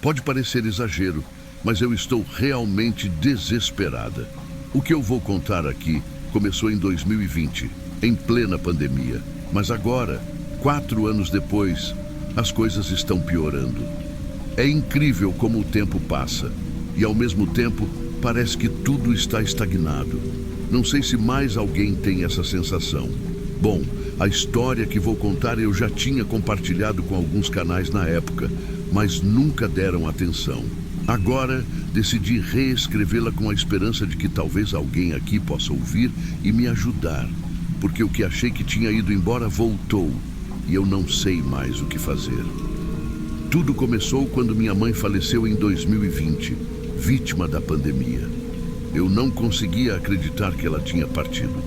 Pode parecer exagero, mas eu estou realmente desesperada. O que eu vou contar aqui começou em 2020, em plena pandemia. Mas agora, 4 anos depois, as coisas estão piorando. É incrível como o tempo passa e, ao mesmo tempo, parece que tudo está estagnado. Não sei se mais alguém tem essa sensação. Bom, a história que vou contar eu já tinha compartilhado com alguns canais na época, mas nunca deram atenção. Agora, decidi reescrevê-la com a esperança de que talvez alguém aqui possa ouvir e me ajudar, porque o que achei que tinha ido embora voltou e eu não sei mais o que fazer. Tudo começou quando minha mãe faleceu em 2020, vítima da pandemia. Eu não conseguia acreditar que ela tinha partido.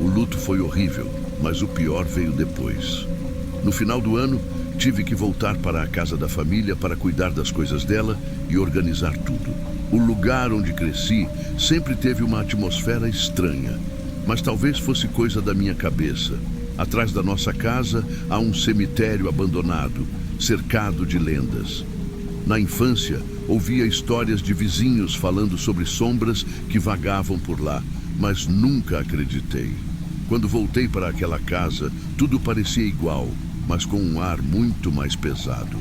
O luto foi horrível, mas o pior veio depois. No final do ano, tive que voltar para a casa da família para cuidar das coisas dela e organizar tudo. O lugar onde cresci sempre teve uma atmosfera estranha, mas talvez fosse coisa da minha cabeça. Atrás da nossa casa há um cemitério abandonado, cercado de lendas. Na infância, ouvia histórias de vizinhos falando sobre sombras que vagavam por lá, mas nunca acreditei. Quando voltei para aquela casa, tudo parecia igual, mas com um ar muito mais pesado.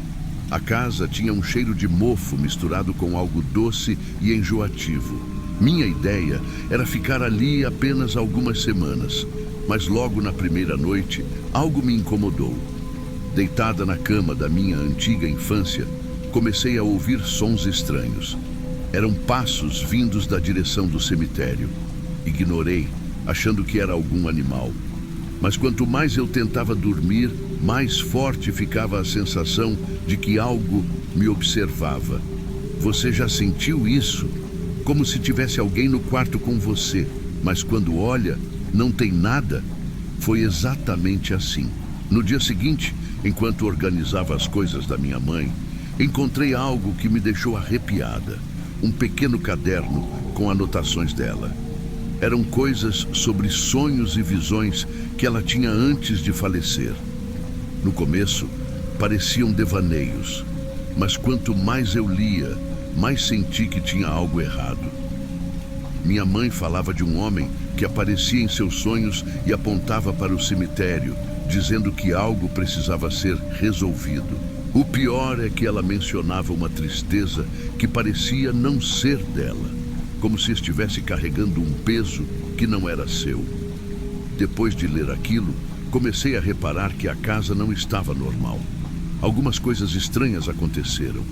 A casa tinha um cheiro de mofo misturado com algo doce e enjoativo. Minha ideia era ficar ali apenas algumas semanas, mas logo na primeira noite, algo me incomodou. Deitada na cama da minha antiga infância, comecei a ouvir sons estranhos. Eram passos vindos da direção do cemitério. Ignorei, achando que era algum animal. Mas quanto mais eu tentava dormir, mais forte ficava a sensação de que algo me observava. Você já sentiu isso? Como se tivesse alguém no quarto com você, mas quando olha, não tem nada? Foi exatamente assim. No dia seguinte, enquanto organizava as coisas da minha mãe, encontrei algo que me deixou arrepiada. Um pequeno caderno com anotações dela. Eram coisas sobre sonhos e visões que ela tinha antes de falecer. No começo, pareciam devaneios, mas quanto mais eu lia, mais senti que tinha algo errado. Minha mãe falava de um homem que aparecia em seus sonhos e apontava para o cemitério, dizendo que algo precisava ser resolvido. O pior é que ela mencionava uma tristeza que parecia não ser dela, como se estivesse carregando um peso que não era seu. Depois de ler aquilo, comecei a reparar que a casa não estava normal. Algumas coisas estranhas aconteceram.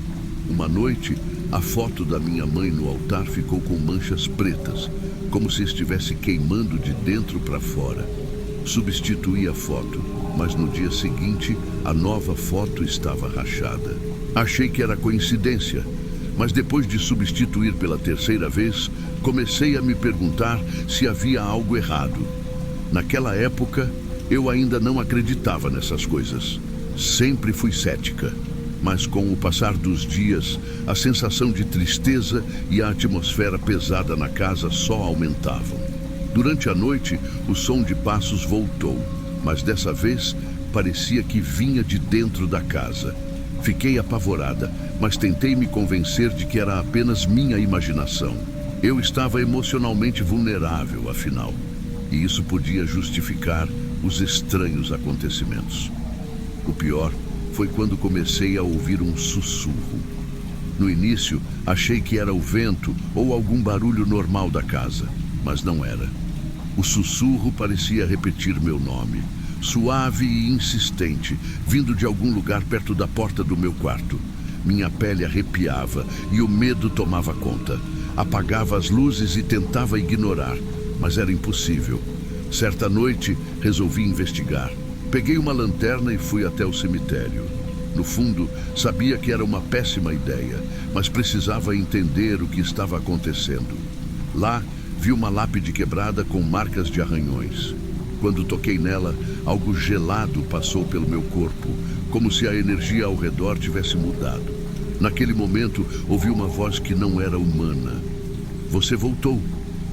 Uma noite, a foto da minha mãe no altar ficou com manchas pretas, como se estivesse queimando de dentro para fora. Substituí a foto, mas no dia seguinte, a nova foto estava rachada. Achei que era coincidência, mas depois de substituir pela terceira vez, comecei a me perguntar se havia algo errado. Naquela época, eu ainda não acreditava nessas coisas. Sempre fui cética, mas com o passar dos dias, a sensação de tristeza e a atmosfera pesada na casa só aumentavam. Durante a noite, o som de passos voltou, mas dessa vez parecia que vinha de dentro da casa. Fiquei apavorada, mas tentei me convencer de que era apenas minha imaginação. Eu estava emocionalmente vulnerável, afinal, e isso podia justificar os estranhos acontecimentos. O pior foi quando comecei a ouvir um sussurro. No início, achei que era o vento ou algum barulho normal da casa, mas não era. O sussurro parecia repetir meu nome, suave e insistente, vindo de algum lugar perto da porta do meu quarto. Minha pele arrepiava e o medo tomava conta. Apagava as luzes e tentava ignorar, mas era impossível. Certa noite, resolvi investigar. Peguei uma lanterna e fui até o cemitério. No fundo, sabia que era uma péssima ideia, mas precisava entender o que estava acontecendo. Lá, vi uma lápide quebrada com marcas de arranhões. Quando toquei nela, algo gelado passou pelo meu corpo, como se a energia ao redor tivesse mudado. Naquele momento, ouvi uma voz que não era humana. "Você voltou",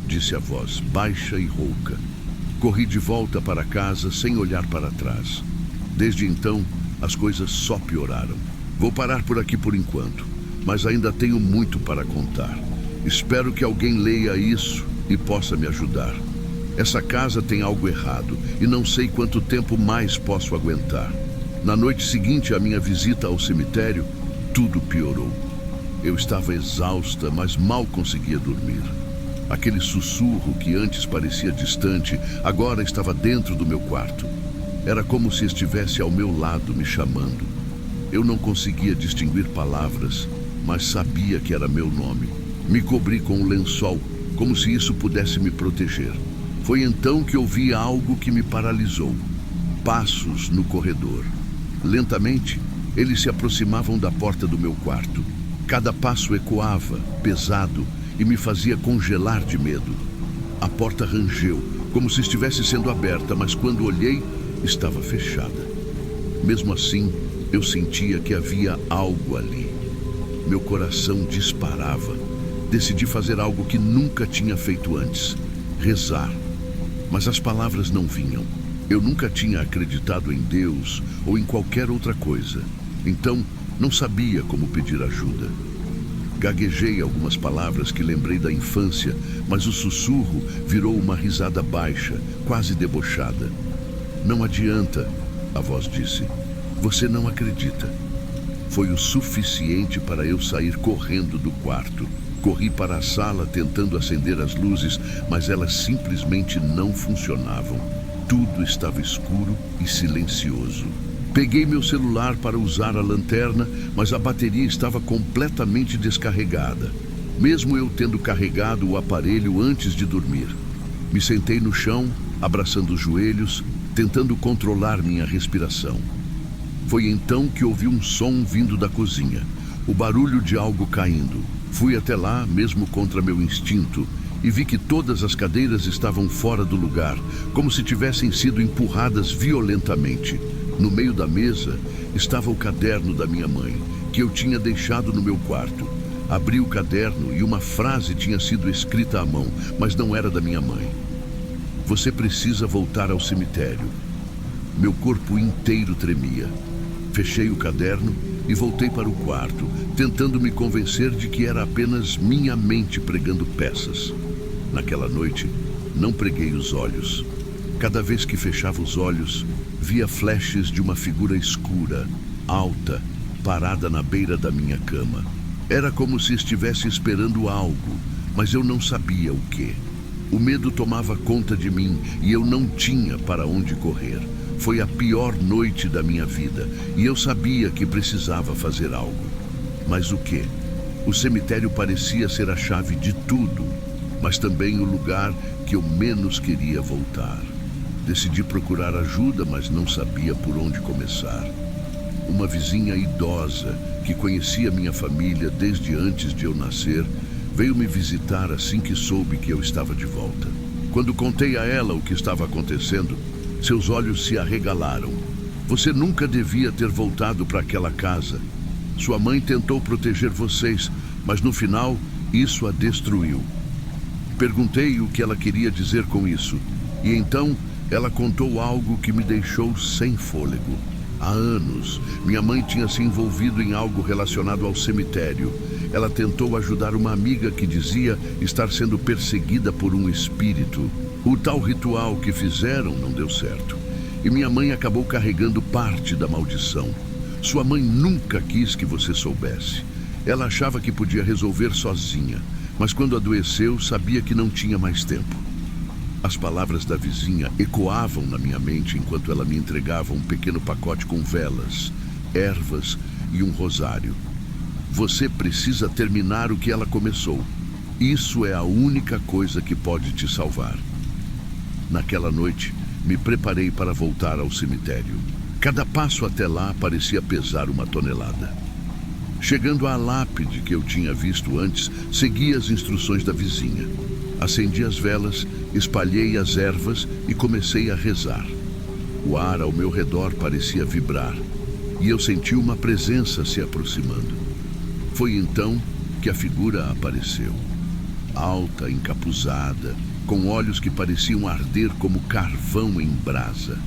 disse a voz, baixa e rouca. Corri de volta para casa sem olhar para trás. Desde então, as coisas só pioraram. Vou parar por aqui por enquanto, mas ainda tenho muito para contar. Espero que alguém leia isso e possa me ajudar. Essa casa tem algo errado e não sei quanto tempo mais posso aguentar. Na noite seguinte à minha visita ao cemitério, tudo piorou. Eu estava exausta, mas mal conseguia dormir. Aquele sussurro que antes parecia distante, agora estava dentro do meu quarto. Era como se estivesse ao meu lado me chamando. Eu não conseguia distinguir palavras, mas sabia que era meu nome. Me cobri com um lençol, como se isso pudesse me proteger. Foi então que ouvi algo que me paralisou. Passos no corredor. Lentamente, eles se aproximavam da porta do meu quarto. Cada passo ecoava, pesado, e me fazia congelar de medo. A porta rangeu, como se estivesse sendo aberta, mas quando olhei, estava fechada. Mesmo assim, eu sentia que havia algo ali. Meu coração disparava. Decidi fazer algo que nunca tinha feito antes: rezar. Mas as palavras não vinham. Eu nunca tinha acreditado em Deus ou em qualquer outra coisa. Então, não sabia como pedir ajuda. Gaguejei algumas palavras que lembrei da infância, mas o sussurro virou uma risada baixa, quase debochada. Não adianta, a voz disse. Você não acredita. Foi o suficiente para eu sair correndo do quarto. Corri para a sala tentando acender as luzes, mas elas simplesmente não funcionavam. Tudo estava escuro e silencioso. Peguei meu celular para usar a lanterna, mas a bateria estava completamente descarregada, mesmo eu tendo carregado o aparelho antes de dormir. Me sentei no chão, abraçando os joelhos, tentando controlar minha respiração. Foi então que ouvi um som vindo da cozinha, o barulho de algo caindo. Fui até lá, mesmo contra meu instinto, e vi que todas as cadeiras estavam fora do lugar, como se tivessem sido empurradas violentamente. No meio da mesa estava o caderno da minha mãe, que eu tinha deixado no meu quarto. Abri o caderno e uma frase tinha sido escrita à mão, mas não era da minha mãe. Você precisa voltar ao cemitério. Meu corpo inteiro tremia. Fechei o caderno e voltei para o quarto, tentando me convencer de que era apenas minha mente pregando peças. Naquela noite, não preguei os olhos. Cada vez que fechava os olhos, via flashes de uma figura escura, alta, parada na beira da minha cama. Era como se estivesse esperando algo, mas eu não sabia o quê. O medo tomava conta de mim e eu não tinha para onde correr. Foi a pior noite da minha vida e eu sabia que precisava fazer algo. Mas o quê? O cemitério parecia ser a chave de tudo, mas também o lugar que eu menos queria voltar. Decidi procurar ajuda, mas não sabia por onde começar. Uma vizinha idosa, que conhecia minha família desde antes de eu nascer, veio me visitar assim que soube que eu estava de volta. Quando contei a ela o que estava acontecendo, seus olhos se arregalaram. Você nunca devia ter voltado para aquela casa. Sua mãe tentou proteger vocês, mas no final, isso a destruiu. Perguntei o que ela queria dizer com isso, e então ela contou algo que me deixou sem fôlego. Há anos, minha mãe tinha se envolvido em algo relacionado ao cemitério. Ela tentou ajudar uma amiga que dizia estar sendo perseguida por um espírito. O tal ritual que fizeram não deu certo, e minha mãe acabou carregando parte da maldição. Sua mãe nunca quis que você soubesse. Ela achava que podia resolver sozinha, mas quando adoeceu, sabia que não tinha mais tempo. As palavras da vizinha ecoavam na minha mente enquanto ela me entregava um pequeno pacote com velas, ervas e um rosário. Você precisa terminar o que ela começou. Isso é a única coisa que pode te salvar. Naquela noite, me preparei para voltar ao cemitério. Cada passo até lá parecia pesar uma tonelada. Chegando à lápide que eu tinha visto antes, segui as instruções da vizinha. Acendi as velas, espalhei as ervas e comecei a rezar. O ar ao meu redor parecia vibrar, e eu senti uma presença se aproximando. Foi então que a figura apareceu. Alta, encapuzada, com olhos que pareciam arder como carvão em brasa.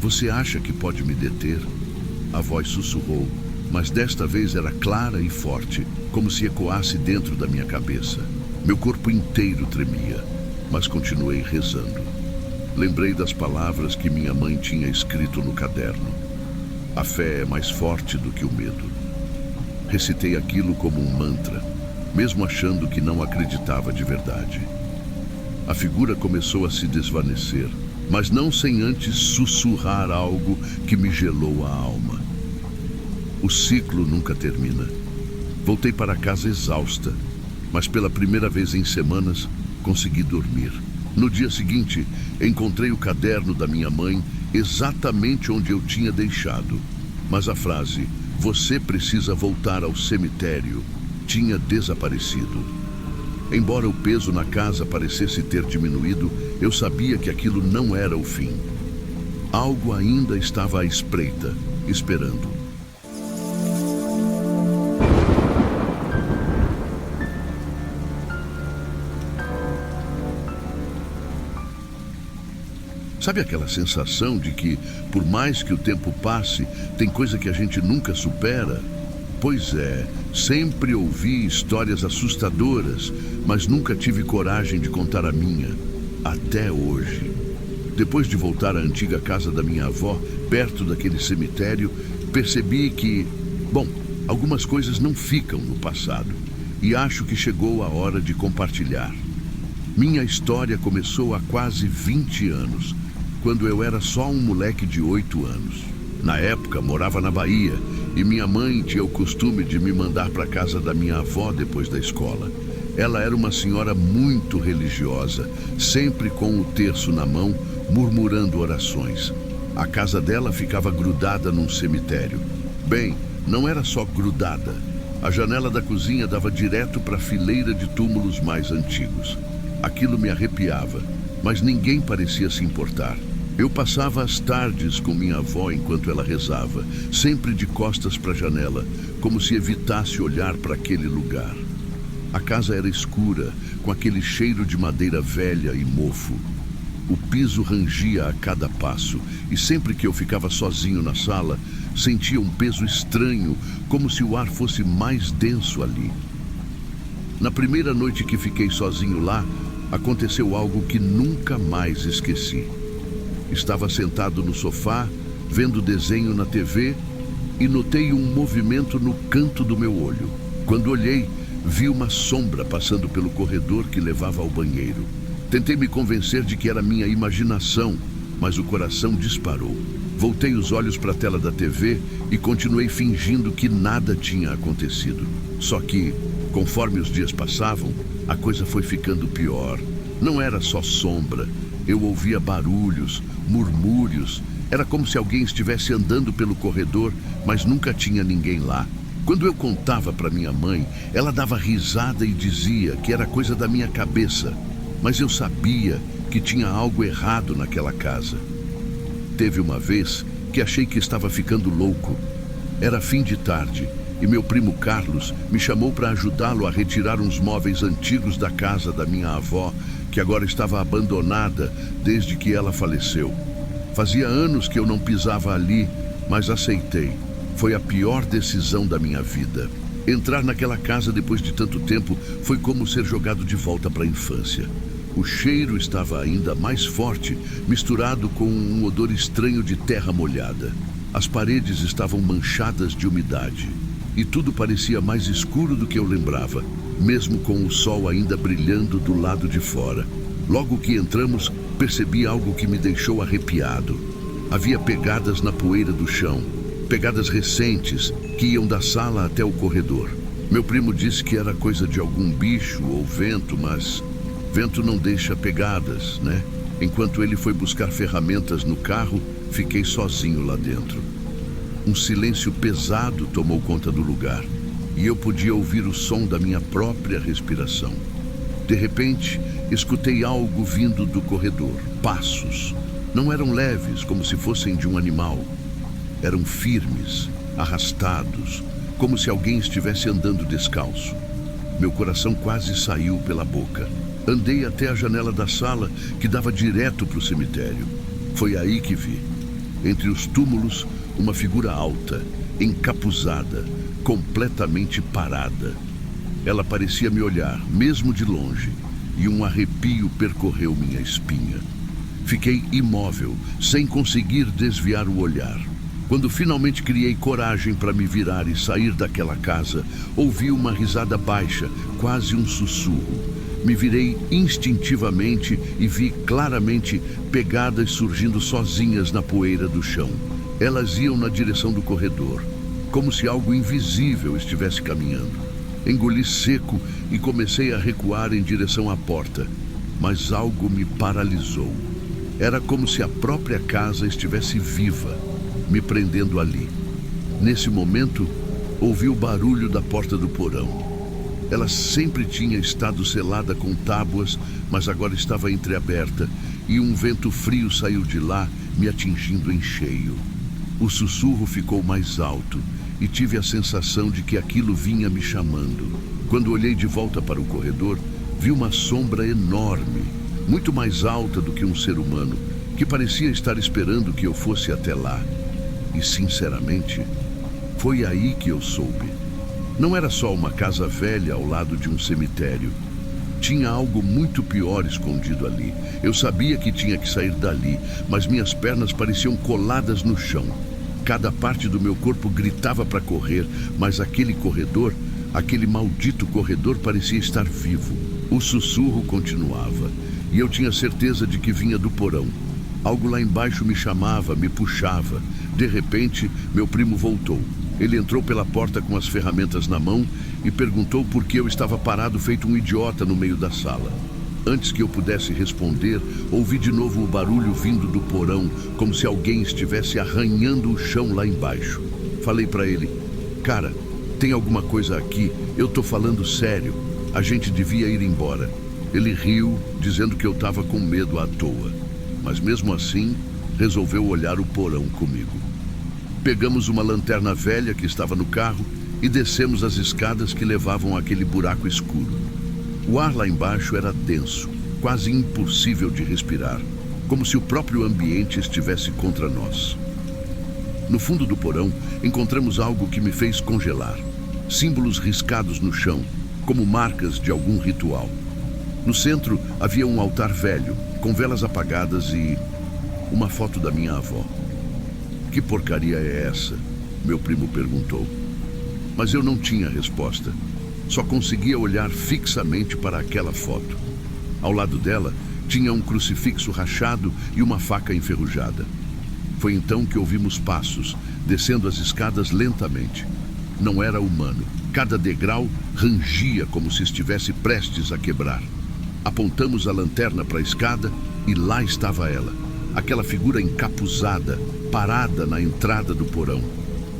Você acha que pode me deter? A voz sussurrou. mas desta vez era clara e forte, como se ecoasse dentro da minha cabeça. Meu corpo inteiro tremia, mas continuei rezando. Lembrei das palavras que minha mãe tinha escrito no caderno. A fé é mais forte do que o medo. Recitei aquilo como um mantra, mesmo achando que não acreditava de verdade. A figura começou a se desvanecer, mas não sem antes sussurrar algo que me gelou a alma. O ciclo nunca termina. Voltei para casa exausta, mas pela primeira vez em semanas consegui dormir. No dia seguinte, encontrei o caderno da minha mãe exatamente onde eu tinha deixado, mas a frase "Você precisa voltar ao cemitério" tinha desaparecido. Embora o peso na casa parecesse ter diminuído, eu sabia que aquilo não era o fim. Algo ainda estava à espreita, esperando. Sabe aquela sensação de que, por mais que o tempo passe, tem coisa que a gente nunca supera? Pois é, sempre ouvi histórias assustadoras, mas nunca tive coragem de contar a minha, até hoje. Depois de voltar à antiga casa da minha avó, perto daquele cemitério, percebi que, algumas coisas não ficam no passado, e acho que chegou a hora de compartilhar. Minha história começou há quase 20 anos, quando eu era só um moleque de 8 anos. Na época, morava na Bahia, e minha mãe tinha o costume de me mandar para a casa da minha avó depois da escola. Ela era uma senhora muito religiosa, sempre com o terço na mão, murmurando orações. A casa dela ficava grudada num cemitério. Bem, não era só grudada. A janela da cozinha dava direto para a fileira de túmulos mais antigos. Aquilo me arrepiava, mas ninguém parecia se importar. Eu passava as tardes com minha avó enquanto ela rezava, sempre de costas para a janela, como se evitasse olhar para aquele lugar. A casa era escura, com aquele cheiro de madeira velha e mofo. O piso rangia a cada passo, e sempre que eu ficava sozinho na sala, sentia um peso estranho, como se o ar fosse mais denso ali. Na primeira noite que fiquei sozinho lá, aconteceu algo que nunca mais esqueci. Estava sentado no sofá, vendo desenho na TV, e notei um movimento no canto do meu olho. Quando olhei, vi uma sombra passando pelo corredor que levava ao banheiro. Tentei me convencer de que era minha imaginação, mas o coração disparou. Voltei os olhos para a tela da TV e continuei fingindo que nada tinha acontecido. Só que, conforme os dias passavam, a coisa foi ficando pior. Não era só sombra. Eu ouvia barulhos, murmúrios. Era como se alguém estivesse andando pelo corredor, mas nunca tinha ninguém lá. Quando eu contava para minha mãe, ela dava risada e dizia que era coisa da minha cabeça. Mas eu sabia que tinha algo errado naquela casa. Teve uma vez que achei que estava ficando louco. Era fim de tarde e meu primo Carlos me chamou para ajudá-lo a retirar uns móveis antigos da casa da minha avó, que agora estava abandonada desde que ela faleceu. Fazia anos que eu não pisava ali, mas aceitei. Foi a pior decisão da minha vida. Entrar naquela casa depois de tanto tempo foi como ser jogado de volta para a infância. O cheiro estava ainda mais forte, misturado com um odor estranho de terra molhada. As paredes estavam manchadas de umidade. E tudo parecia mais escuro do que eu lembrava, mesmo com o sol ainda brilhando do lado de fora. Logo que entramos, percebi algo que me deixou arrepiado. Havia pegadas na poeira do chão, pegadas recentes que iam da sala até o corredor. Meu primo disse que era coisa de algum bicho ou vento, mas vento não deixa pegadas, né? Enquanto ele foi buscar ferramentas no carro, fiquei sozinho lá dentro. Um silêncio pesado tomou conta do lugar e eu podia ouvir o som da minha própria respiração. De repente, escutei algo vindo do corredor. Passos. Não eram leves, como se fossem de um animal. Eram firmes, arrastados, como se alguém estivesse andando descalço. Meu coração quase saiu pela boca. Andei até a janela da sala, que dava direto para o cemitério. Foi aí que vi, entre os túmulos, uma figura alta, encapuzada, completamente parada. Ela parecia me olhar, mesmo de longe, e um arrepio percorreu minha espinha. Fiquei imóvel, sem conseguir desviar o olhar. Quando finalmente criei coragem para me virar e sair daquela casa, ouvi uma risada baixa, quase um sussurro. Me virei instintivamente e vi claramente pegadas surgindo sozinhas na poeira do chão. Elas iam na direção do corredor, como se algo invisível estivesse caminhando. Engoli seco e comecei a recuar em direção à porta, mas algo me paralisou. Era como se a própria casa estivesse viva, me prendendo ali. Nesse momento, ouvi o barulho da porta do porão. Ela sempre tinha estado selada com tábuas, mas agora estava entreaberta, e um vento frio saiu de lá, me atingindo em cheio. O sussurro ficou mais alto, e tive a sensação de que aquilo vinha me chamando. Quando olhei de volta para o corredor, vi uma sombra enorme, muito mais alta do que um ser humano, que parecia estar esperando que eu fosse até lá. E, sinceramente, foi aí que eu soube. Não era só uma casa velha ao lado de um cemitério. Tinha algo muito pior escondido ali. Eu sabia que tinha que sair dali, mas minhas pernas pareciam coladas no chão. Cada parte do meu corpo gritava para correr, mas aquele corredor, aquele maldito corredor, parecia estar vivo. O sussurro continuava, e eu tinha certeza de que vinha do porão. Algo lá embaixo me chamava, me puxava. De repente, meu primo voltou. Ele entrou pela porta com as ferramentas na mão e perguntou por que eu estava parado feito um idiota no meio da sala. Antes que eu pudesse responder, ouvi de novo o barulho vindo do porão, como se alguém estivesse arranhando o chão lá embaixo. Falei para ele: cara, tem alguma coisa aqui? Eu tô falando sério. A gente devia ir embora. Ele riu, dizendo que eu estava com medo à toa. Mas mesmo assim, resolveu olhar o porão comigo. Pegamos uma lanterna velha que estava no carro e descemos as escadas que levavam àquele buraco escuro. O ar lá embaixo era denso, quase impossível de respirar, como se o próprio ambiente estivesse contra nós. No fundo do porão, encontramos algo que me fez congelar. Símbolos riscados no chão, como marcas de algum ritual. No centro havia um altar velho, com velas apagadas e uma foto da minha avó. Que porcaria é essa? Meu primo perguntou. Mas eu não tinha resposta. Só conseguia olhar fixamente para aquela foto. Ao lado dela, tinha um crucifixo rachado e uma faca enferrujada. Foi então que ouvimos passos, descendo as escadas lentamente. Não era humano. Cada degrau rangia como se estivesse prestes a quebrar. Apontamos a lanterna para a escada e lá estava ela. Aquela figura encapuzada, parada na entrada do porão.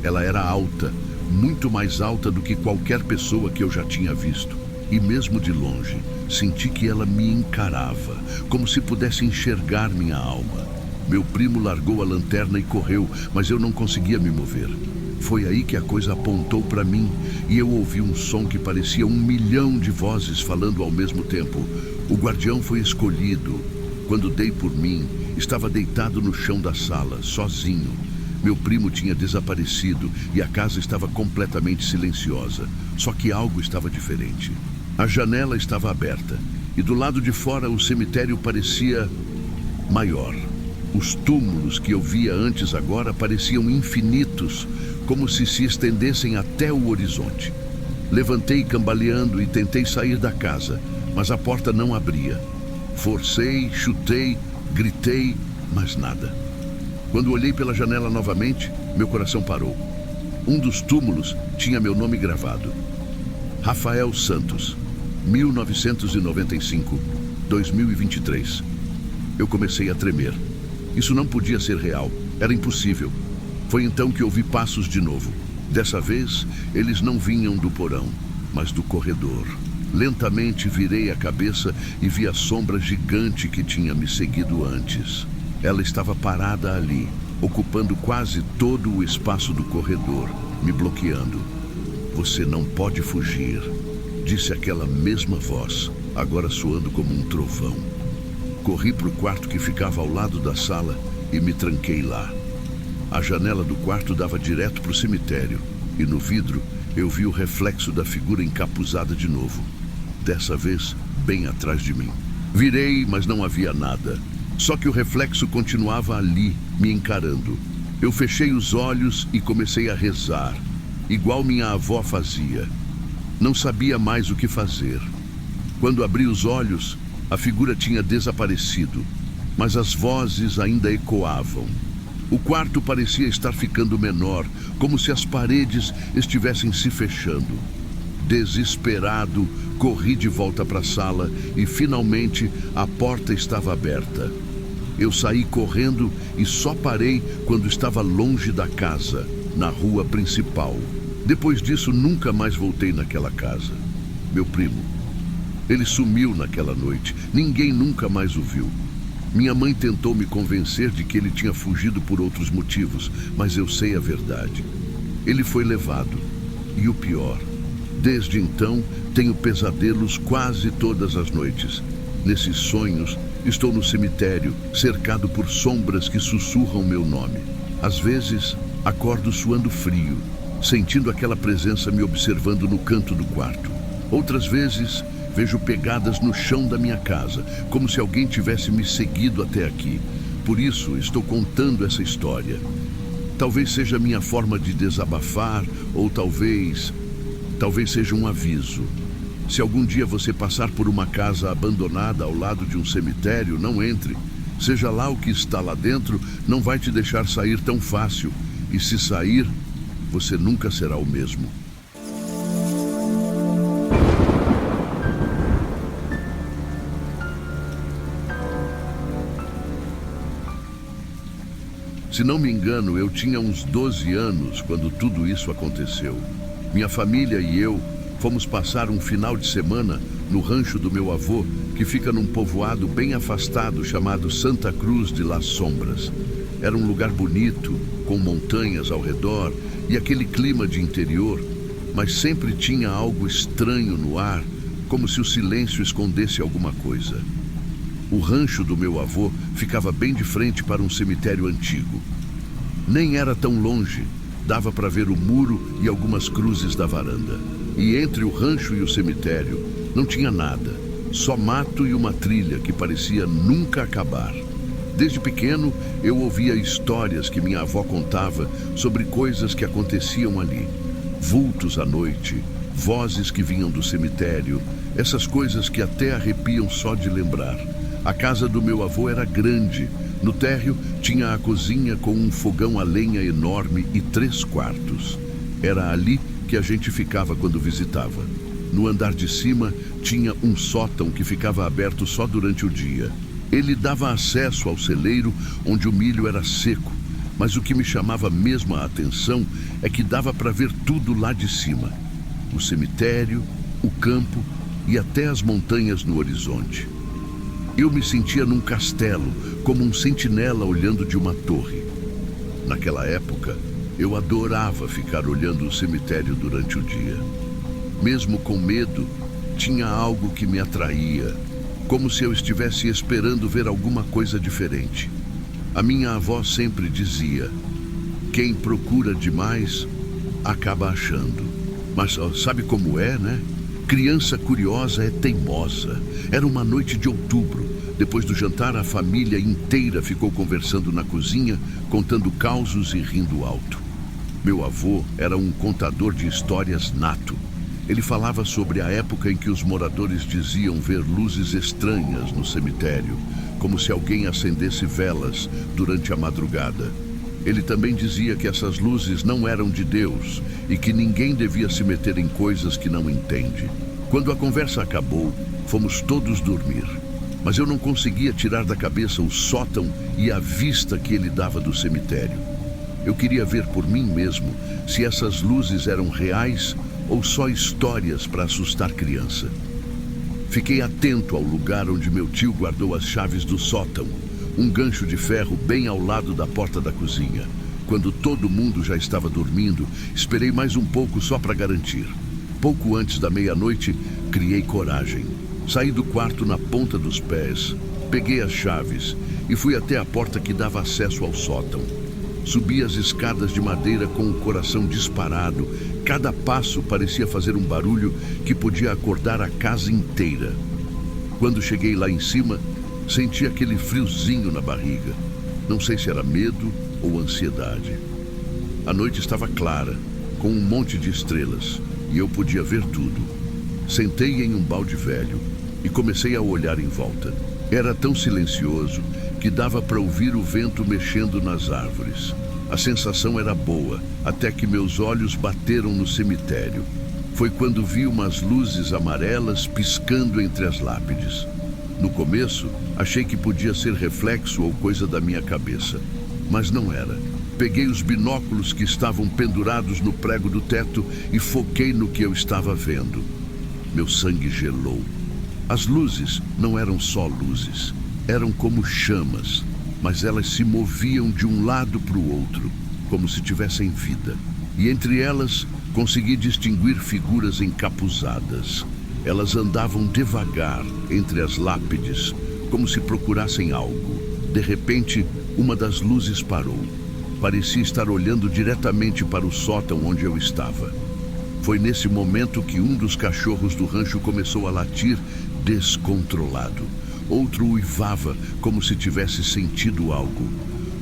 Ela era alta, muito mais alta do que qualquer pessoa que eu já tinha visto. E mesmo de longe, senti que ela me encarava, como se pudesse enxergar minha alma. Meu primo largou a lanterna e correu, mas eu não conseguia me mover. Foi aí que a coisa apontou para mim e eu ouvi um som que parecia 1 milhão de vozes falando ao mesmo tempo. O guardião foi escolhido. Quando dei por mim, estava deitado no chão da sala, sozinho. Meu primo tinha desaparecido e a casa estava completamente silenciosa. Só que algo estava diferente. A janela estava aberta e do lado de fora o cemitério parecia maior. Os túmulos que eu via antes agora pareciam infinitos, como se estendessem até o horizonte. Levantei cambaleando e tentei sair da casa, mas a porta não abria. Forcei, chutei, gritei, mas nada. Quando olhei pela janela novamente, meu coração parou. Um dos túmulos tinha meu nome gravado. Rafael Santos, 1995-2023. Eu comecei a tremer. Isso não podia ser real, era impossível. Foi então que ouvi passos de novo. Dessa vez, eles não vinham do porão, mas do corredor. Lentamente virei a cabeça e vi a sombra gigante que tinha me seguido antes. Ela estava parada ali, ocupando quase todo o espaço do corredor, me bloqueando. Você não pode fugir, disse aquela mesma voz, agora soando como um trovão. Corri para o quarto que ficava ao lado da sala e me tranquei lá. A janela do quarto dava direto para o cemitério e no vidro eu vi o reflexo da figura encapuzada de novo. Dessa vez, bem atrás de mim. Virei, mas não havia nada. Só que o reflexo continuava ali, me encarando. Eu fechei os olhos e comecei a rezar, igual minha avó fazia. Não sabia mais o que fazer. Quando abri os olhos, a figura tinha desaparecido, mas as vozes ainda ecoavam. O quarto parecia estar ficando menor, como se as paredes estivessem se fechando. Desesperado, corri de volta para a sala e finalmente a porta estava aberta. Eu saí correndo e só parei quando estava longe da casa, na rua principal. Depois disso, nunca mais voltei naquela casa. Meu primo, ele sumiu naquela noite. Ninguém nunca mais o viu. Minha mãe tentou me convencer de que ele tinha fugido por outros motivos, mas eu sei a verdade. Ele foi levado. E o pior, desde então, tenho pesadelos quase todas as noites. Nesses sonhos, estou no cemitério, cercado por sombras que sussurram meu nome. Às vezes, acordo suando frio, sentindo aquela presença me observando no canto do quarto. Outras vezes, vejo pegadas no chão da minha casa, como se alguém tivesse me seguido até aqui. Por isso, estou contando essa história. Talvez seja minha forma de desabafar, ou talvez seja um aviso. Se algum dia você passar por uma casa abandonada ao lado de um cemitério, não entre. Seja lá o que está lá dentro, não vai te deixar sair tão fácil. E se sair, você nunca será o mesmo. Se não me engano, eu tinha uns 12 anos quando tudo isso aconteceu. Minha família e eu fomos passar um final de semana no rancho do meu avô, que fica num povoado bem afastado chamado Santa Cruz de Las Sombras. Era um lugar bonito, com montanhas ao redor e aquele clima de interior, mas sempre tinha algo estranho no ar, como se o silêncio escondesse alguma coisa. O rancho do meu avô ficava bem de frente para um cemitério antigo. Nem era tão longe, dava para ver o muro e algumas cruzes da varanda. E entre o rancho e o cemitério não tinha nada, só mato e uma trilha que parecia nunca acabar. Desde pequeno, eu ouvia histórias que minha avó contava sobre coisas que aconteciam ali. Vultos à noite, vozes que vinham do cemitério, essas coisas que até arrepiam só de lembrar. A casa do meu avô era grande. No térreo tinha a cozinha com um fogão a lenha enorme e 3 quartos. Era ali que a gente ficava quando visitava. No andar de cima tinha um sótão que ficava aberto só durante o dia. Ele dava acesso ao celeiro onde o milho era seco, mas o que me chamava mesmo a atenção é que dava para ver tudo lá de cima. O cemitério, o campo e até as montanhas no horizonte. Eu me sentia num castelo, como um sentinela olhando de uma torre. Naquela época, eu adorava ficar olhando o cemitério durante o dia. Mesmo com medo, tinha algo que me atraía, como se eu estivesse esperando ver alguma coisa diferente. A minha avó sempre dizia: quem procura demais, acaba achando. Mas sabe como é, né? Criança curiosa é teimosa. Era uma noite de outubro. Depois do jantar, a família inteira ficou conversando na cozinha, contando causos e rindo alto. Meu avô era um contador de histórias nato. Ele falava sobre a época em que os moradores diziam ver luzes estranhas no cemitério, como se alguém acendesse velas durante a madrugada. Ele também dizia que essas luzes não eram de Deus e que ninguém devia se meter em coisas que não entende. Quando a conversa acabou, fomos todos dormir. Mas eu não conseguia tirar da cabeça o sótão e a vista que ele dava do cemitério. Eu queria ver por mim mesmo se essas luzes eram reais ou só histórias para assustar criança. Fiquei atento ao lugar onde meu tio guardou as chaves do sótão, um gancho de ferro bem ao lado da porta da cozinha. Quando todo mundo já estava dormindo, esperei mais um pouco só para garantir. Pouco antes da meia-noite, criei coragem. Saí do quarto na ponta dos pés, peguei as chaves e fui até a porta que dava acesso ao sótão. Subi as escadas de madeira com o coração disparado. Cada passo parecia fazer um barulho que podia acordar a casa inteira. Quando cheguei lá em cima, senti aquele friozinho na barriga. Não sei se era medo ou ansiedade. A noite estava clara, com um monte de estrelas, e eu podia ver tudo. Sentei em um balde velho e comecei a olhar em volta. Era tão silencioso que dava para ouvir o vento mexendo nas árvores. A sensação era boa, até que meus olhos bateram no cemitério. Foi quando vi umas luzes amarelas piscando entre as lápides. No começo, achei que podia ser reflexo ou coisa da minha cabeça, mas não era. Peguei os binóculos que estavam pendurados no prego do teto e foquei no que eu estava vendo. Meu sangue gelou. As luzes não eram só luzes, eram como chamas, mas elas se moviam de um lado para o outro, como se tivessem vida. E entre elas, consegui distinguir figuras encapuzadas. Elas andavam devagar entre as lápides, como se procurassem algo. De repente, uma das luzes parou. Parecia estar olhando diretamente para o sótão onde eu estava. Foi nesse momento que um dos cachorros do rancho começou a latir descontrolado. Outro uivava como se tivesse sentido algo.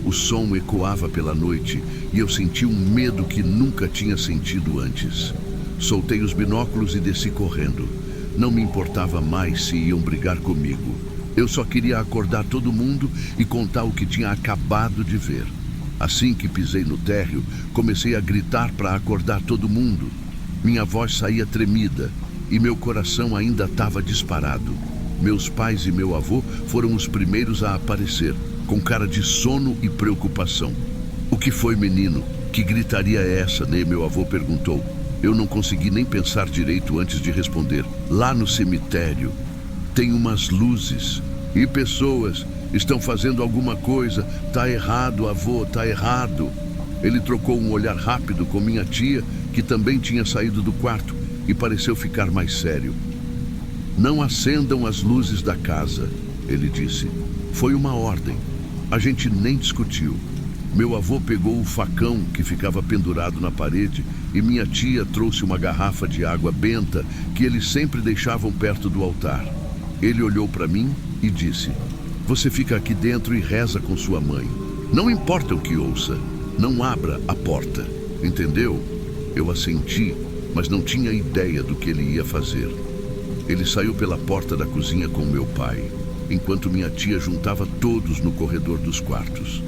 O som ecoava pela noite e eu senti um medo que nunca tinha sentido antes. Soltei os binóculos e desci correndo. Não me importava mais se iam brigar comigo. Eu só queria acordar todo mundo e contar o que tinha acabado de ver. Assim que pisei no térreo, comecei a gritar para acordar todo mundo. Minha voz saía tremida e meu coração ainda estava disparado. Meus pais e meu avô foram os primeiros a aparecer, com cara de sono e preocupação. "O que foi, menino? Que gritaria é essa, né?" Meu avô perguntou. Eu não consegui nem pensar direito antes de responder. "Lá no cemitério tem umas luzes e pessoas estão fazendo alguma coisa. Tá errado, avô, tá errado." Ele trocou um olhar rápido com minha tia, que também tinha saído do quarto, e pareceu ficar mais sério. "Não acendam as luzes da casa", ele disse. Foi uma ordem. A gente nem discutiu. Meu avô pegou o facão que ficava pendurado na parede e minha tia trouxe uma garrafa de água benta que eles sempre deixavam perto do altar. Ele olhou para mim e disse: "Você fica aqui dentro e reza com sua mãe. Não importa o que ouça, não abra a porta. Entendeu?" Eu assenti, mas não tinha ideia do que ele ia fazer. Ele saiu pela porta da cozinha com meu pai, enquanto minha tia juntava todos no corredor dos quartos.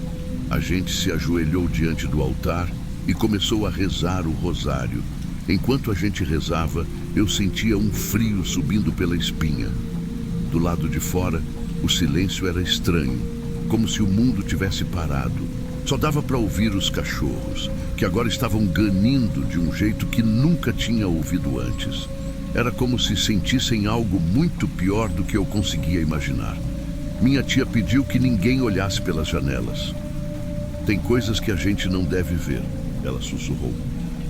A gente se ajoelhou diante do altar e começou a rezar o rosário. Enquanto a gente rezava, eu sentia um frio subindo pela espinha. Do lado de fora, o silêncio era estranho, como se o mundo tivesse parado. Só dava para ouvir os cachorros, que agora estavam ganindo de um jeito que nunca tinha ouvido antes. Era como se sentissem algo muito pior do que eu conseguia imaginar. Minha tia pediu que ninguém olhasse pelas janelas. "Tem coisas que a gente não deve ver", ela sussurrou.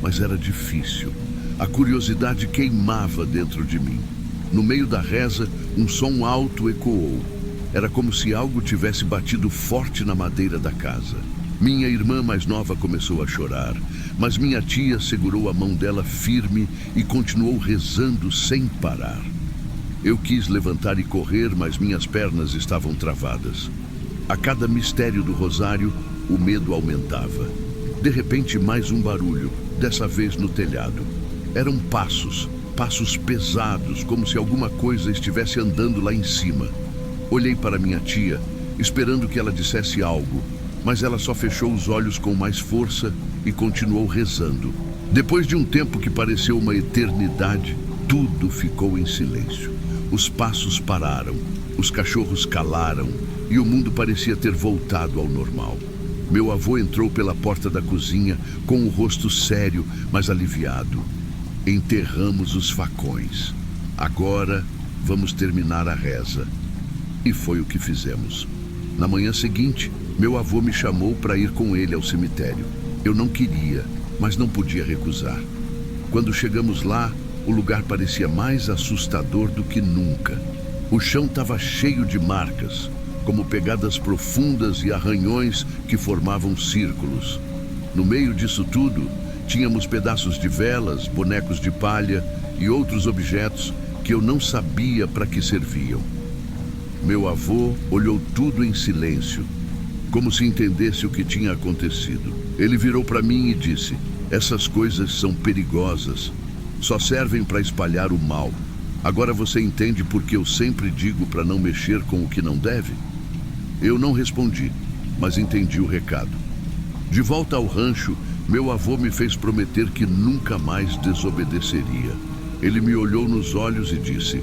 Mas era difícil. A curiosidade queimava dentro de mim. No meio da reza, um som alto ecoou. Era como se algo tivesse batido forte na madeira da casa. Minha irmã mais nova começou a chorar, mas minha tia segurou a mão dela firme e continuou rezando sem parar. Eu quis levantar e correr, mas minhas pernas estavam travadas. A cada mistério do rosário, o medo aumentava. De repente, mais um barulho, dessa vez no telhado. Eram passos pesados, como se alguma coisa estivesse andando lá em cima. Olhei para minha tia, esperando que ela dissesse algo, mas ela só fechou os olhos com mais força e continuou rezando. Depois de um tempo que pareceu uma eternidade, tudo ficou em silêncio. Os passos pararam, os cachorros calaram e o mundo parecia ter voltado ao normal. Meu avô entrou pela porta da cozinha com o rosto sério, mas aliviado. "Enterramos os facões. Agora vamos terminar a reza." E foi o que fizemos. Na manhã seguinte, meu avô me chamou para ir com ele ao cemitério. Eu não queria, mas não podia recusar. Quando chegamos lá, o lugar parecia mais assustador do que nunca. O chão estava cheio de marcas. como pegadas profundas e arranhões que formavam círculos. No meio disso tudo, tínhamos pedaços de velas, bonecos de palha e outros objetos que eu não sabia para que serviam. Meu avô olhou tudo em silêncio, como se entendesse o que tinha acontecido. Ele virou para mim e disse: "Essas coisas são perigosas, só servem para espalhar o mal. Agora você entende por que eu sempre digo para não mexer com o que não deve?" Eu não respondi, mas entendi o recado. De volta ao rancho, meu avô me fez prometer que nunca mais desobedeceria. Ele me olhou nos olhos e disse: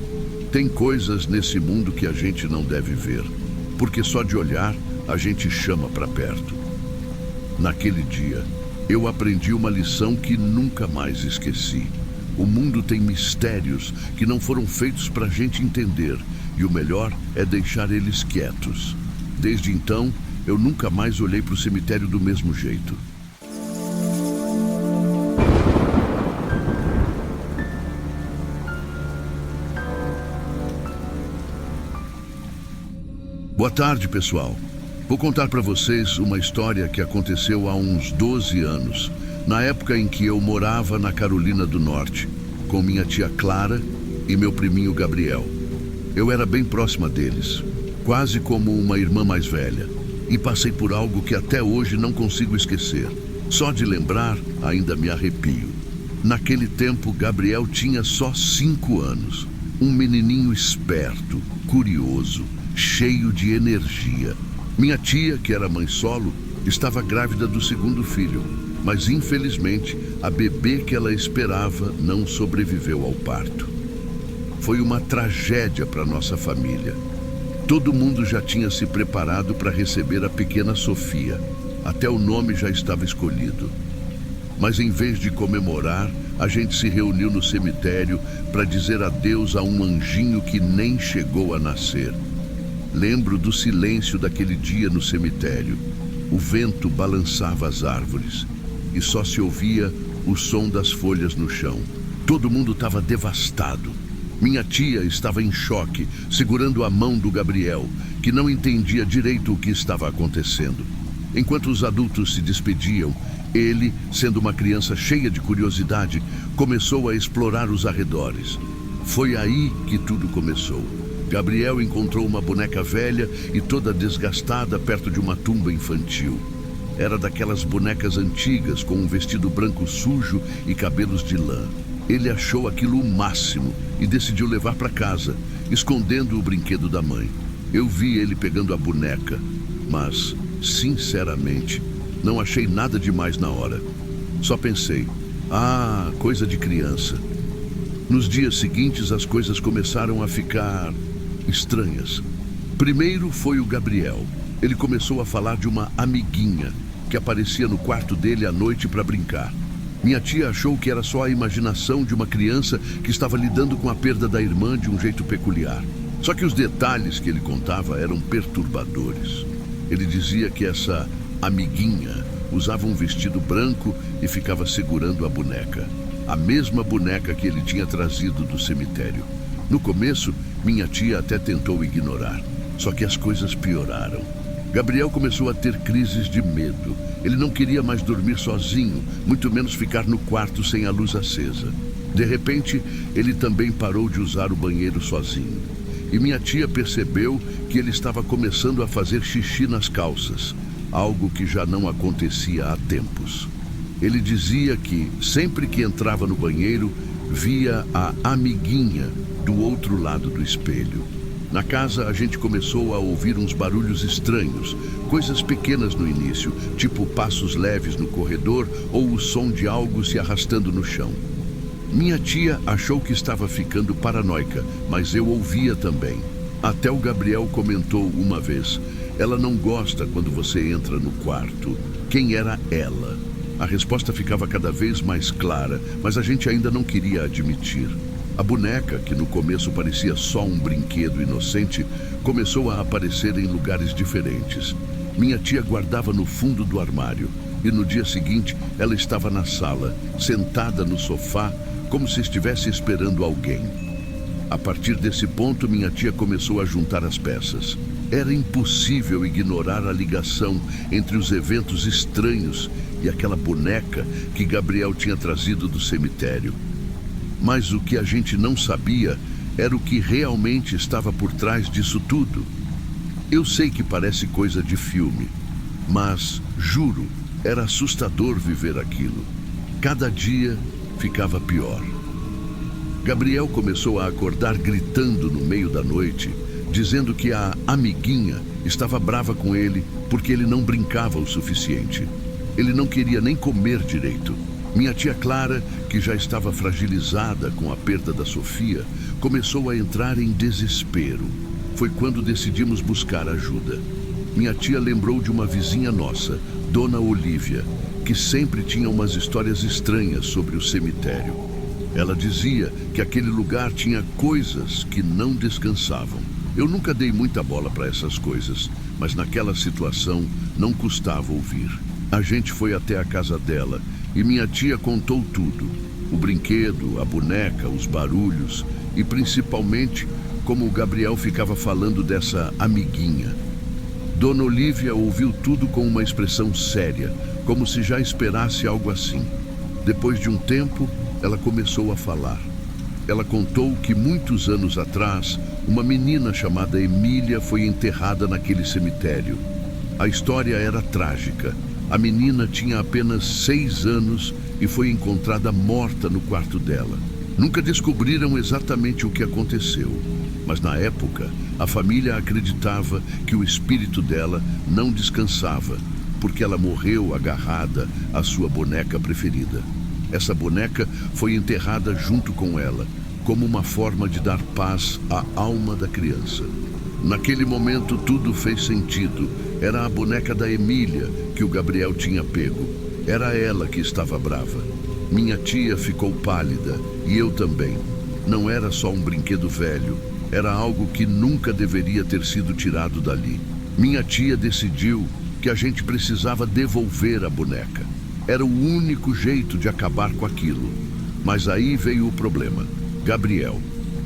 "Tem coisas nesse mundo que a gente não deve ver, porque só de olhar a gente chama para perto." Naquele dia, eu aprendi uma lição que nunca mais esqueci. O mundo tem mistérios que não foram feitos para a gente entender, e o melhor é deixar eles quietos. Desde então, eu nunca mais olhei para o cemitério do mesmo jeito. Boa tarde, pessoal. Vou contar para vocês uma história que aconteceu há uns 12 anos, na época em que eu morava na Carolina do Norte, com minha tia Clara e meu priminho Gabriel. Eu era bem próxima deles, quase como uma irmã mais velha, e passei por algo que até hoje não consigo esquecer. Só de lembrar, ainda me arrepio. Naquele tempo, Gabriel tinha só 5 anos. Um menininho esperto, curioso, cheio de energia. Minha tia, que era mãe solo, estava grávida do segundo filho, mas infelizmente a bebê que ela esperava não sobreviveu ao parto. Foi uma tragédia para nossa família. Todo mundo já tinha se preparado para receber a pequena Sofia. Até o nome já estava escolhido. Mas em vez de comemorar, a gente se reuniu no cemitério para dizer adeus a um anjinho que nem chegou a nascer. Lembro do silêncio daquele dia no cemitério. O vento balançava as árvores e só se ouvia o som das folhas no chão. Todo mundo estava devastado. Minha tia estava em choque, segurando a mão do Gabriel, que não entendia direito o que estava acontecendo. Enquanto os adultos se despediam, ele, sendo uma criança cheia de curiosidade, começou a explorar os arredores. Foi aí que tudo começou. Gabriel encontrou uma boneca velha e toda desgastada perto de uma tumba infantil. Era daquelas bonecas antigas com um vestido branco sujo e cabelos de lã. Ele achou aquilo o máximo e decidiu levar para casa, escondendo o brinquedo da mãe. Eu vi ele pegando a boneca, mas, sinceramente, não achei nada demais na hora. Só pensei: "Ah, coisa de criança." Nos dias seguintes, as coisas começaram a ficar estranhas. Primeiro foi o Gabriel. Ele começou a falar de uma amiguinha que aparecia no quarto dele à noite para brincar. Minha tia achou que era só a imaginação de uma criança que estava lidando com a perda da irmã de um jeito peculiar. Só que os detalhes que ele contava eram perturbadores. Ele dizia que essa amiguinha usava um vestido branco e ficava segurando a boneca. A mesma boneca que ele tinha trazido do cemitério. No começo, minha tia até tentou ignorar, só que as coisas pioraram. Gabriel começou a ter crises de medo. Ele não queria mais dormir sozinho, muito menos ficar no quarto sem a luz acesa. De repente, ele também parou de usar o banheiro sozinho. E minha tia percebeu que ele estava começando a fazer xixi nas calças, algo que já não acontecia há tempos. Ele dizia que, sempre que entrava no banheiro, via a amiguinha do outro lado do espelho. Na casa, a gente começou a ouvir uns barulhos estranhos, coisas pequenas no início, tipo passos leves no corredor ou o som de algo se arrastando no chão. Minha tia achou que estava ficando paranoica, mas eu ouvia também. Até o Gabriel comentou uma vez: "Ela não gosta quando você entra no quarto." Quem era ela? A resposta ficava cada vez mais clara, mas a gente ainda não queria admitir. A boneca, que no começo parecia só um brinquedo inocente, começou a aparecer em lugares diferentes. Minha tia guardava no fundo do armário, e no dia seguinte ela estava na sala, sentada no sofá, como se estivesse esperando alguém. A partir desse ponto, minha tia começou a juntar as peças. Era impossível ignorar a ligação entre os eventos estranhos e aquela boneca que Gabriel tinha trazido do cemitério. Mas o que a gente não sabia era o que realmente estava por trás disso tudo. Eu sei que parece coisa de filme, mas, juro, era assustador viver aquilo. Cada dia ficava pior. Gabriel começou a acordar gritando no meio da noite, dizendo que a amiguinha estava brava com ele porque ele não brincava o suficiente. Ele não queria nem comer direito. Minha tia Clara, que já estava fragilizada com a perda da Sofia, começou a entrar em desespero. Foi quando decidimos buscar ajuda. Minha tia lembrou de uma vizinha nossa, Dona Olívia, que sempre tinha umas histórias estranhas sobre o cemitério. Ela dizia que aquele lugar tinha coisas que não descansavam. Eu nunca dei muita bola para essas coisas, mas naquela situação não custava ouvir. A gente foi até a casa dela e minha tia contou tudo. O brinquedo, a boneca, os barulhos e principalmente como o Gabriel ficava falando dessa amiguinha. Dona Olívia ouviu tudo com uma expressão séria, como se já esperasse algo assim. Depois de um tempo, ela começou a falar. Ela contou que muitos anos atrás, uma menina chamada Emília foi enterrada naquele cemitério. A história era trágica. A menina tinha apenas 6 anos e foi encontrada morta no quarto dela. Nunca descobriram exatamente o que aconteceu, mas na época, a família acreditava que o espírito dela não descansava, porque ela morreu agarrada à sua boneca preferida. Essa boneca foi enterrada junto com ela, como uma forma de dar paz à alma da criança. Naquele momento tudo fez sentido. Era a boneca da Emília que o Gabriel tinha pego. Era ela que estava brava. Minha tia ficou pálida e eu também. Não era só um brinquedo velho, era algo que nunca deveria ter sido tirado dali. Minha tia decidiu que a gente precisava devolver a boneca. Era o único jeito de acabar com aquilo. Mas aí veio o problema. Gabriel.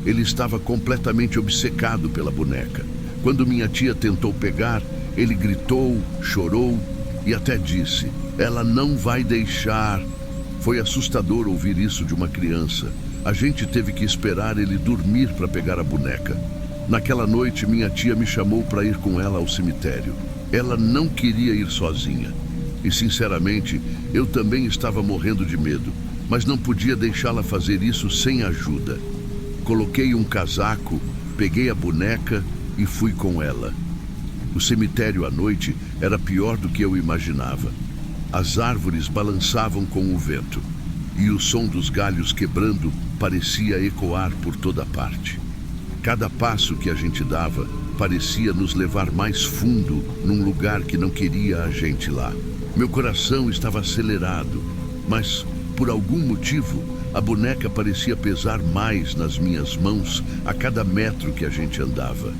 Ele estava completamente obcecado pela boneca. Quando minha tia tentou pegar, ele gritou, chorou e até disse: "Ela não vai deixar." Foi assustador ouvir isso de uma criança. A gente teve que esperar ele dormir para pegar a boneca. Naquela noite, minha tia me chamou para ir com ela ao cemitério. Ela não queria ir sozinha. E, sinceramente, eu também estava morrendo de medo, mas não podia deixá-la fazer isso sem ajuda. Coloquei um casaco, peguei a boneca e fui com ela. O cemitério à noite era pior do que eu imaginava. As árvores balançavam com o vento e o som dos galhos quebrando parecia ecoar por toda parte. Cada passo que a gente dava parecia nos levar mais fundo num lugar que não queria a gente lá. Meu coração estava acelerado, mas, por algum motivo, a boneca parecia pesar mais nas minhas mãos a cada metro que a gente andava.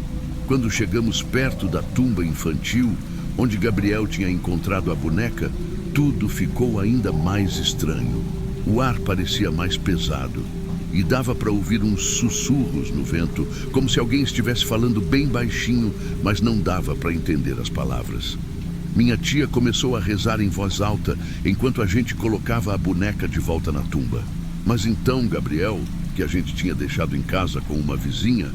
Quando chegamos perto da tumba infantil, onde Gabriel tinha encontrado a boneca, tudo ficou ainda mais estranho. O ar parecia mais pesado e dava para ouvir uns sussurros no vento, como se alguém estivesse falando bem baixinho, mas não dava para entender as palavras. Minha tia começou a rezar em voz alta enquanto a gente colocava a boneca de volta na tumba. Mas então Gabriel, que a gente tinha deixado em casa com uma vizinha,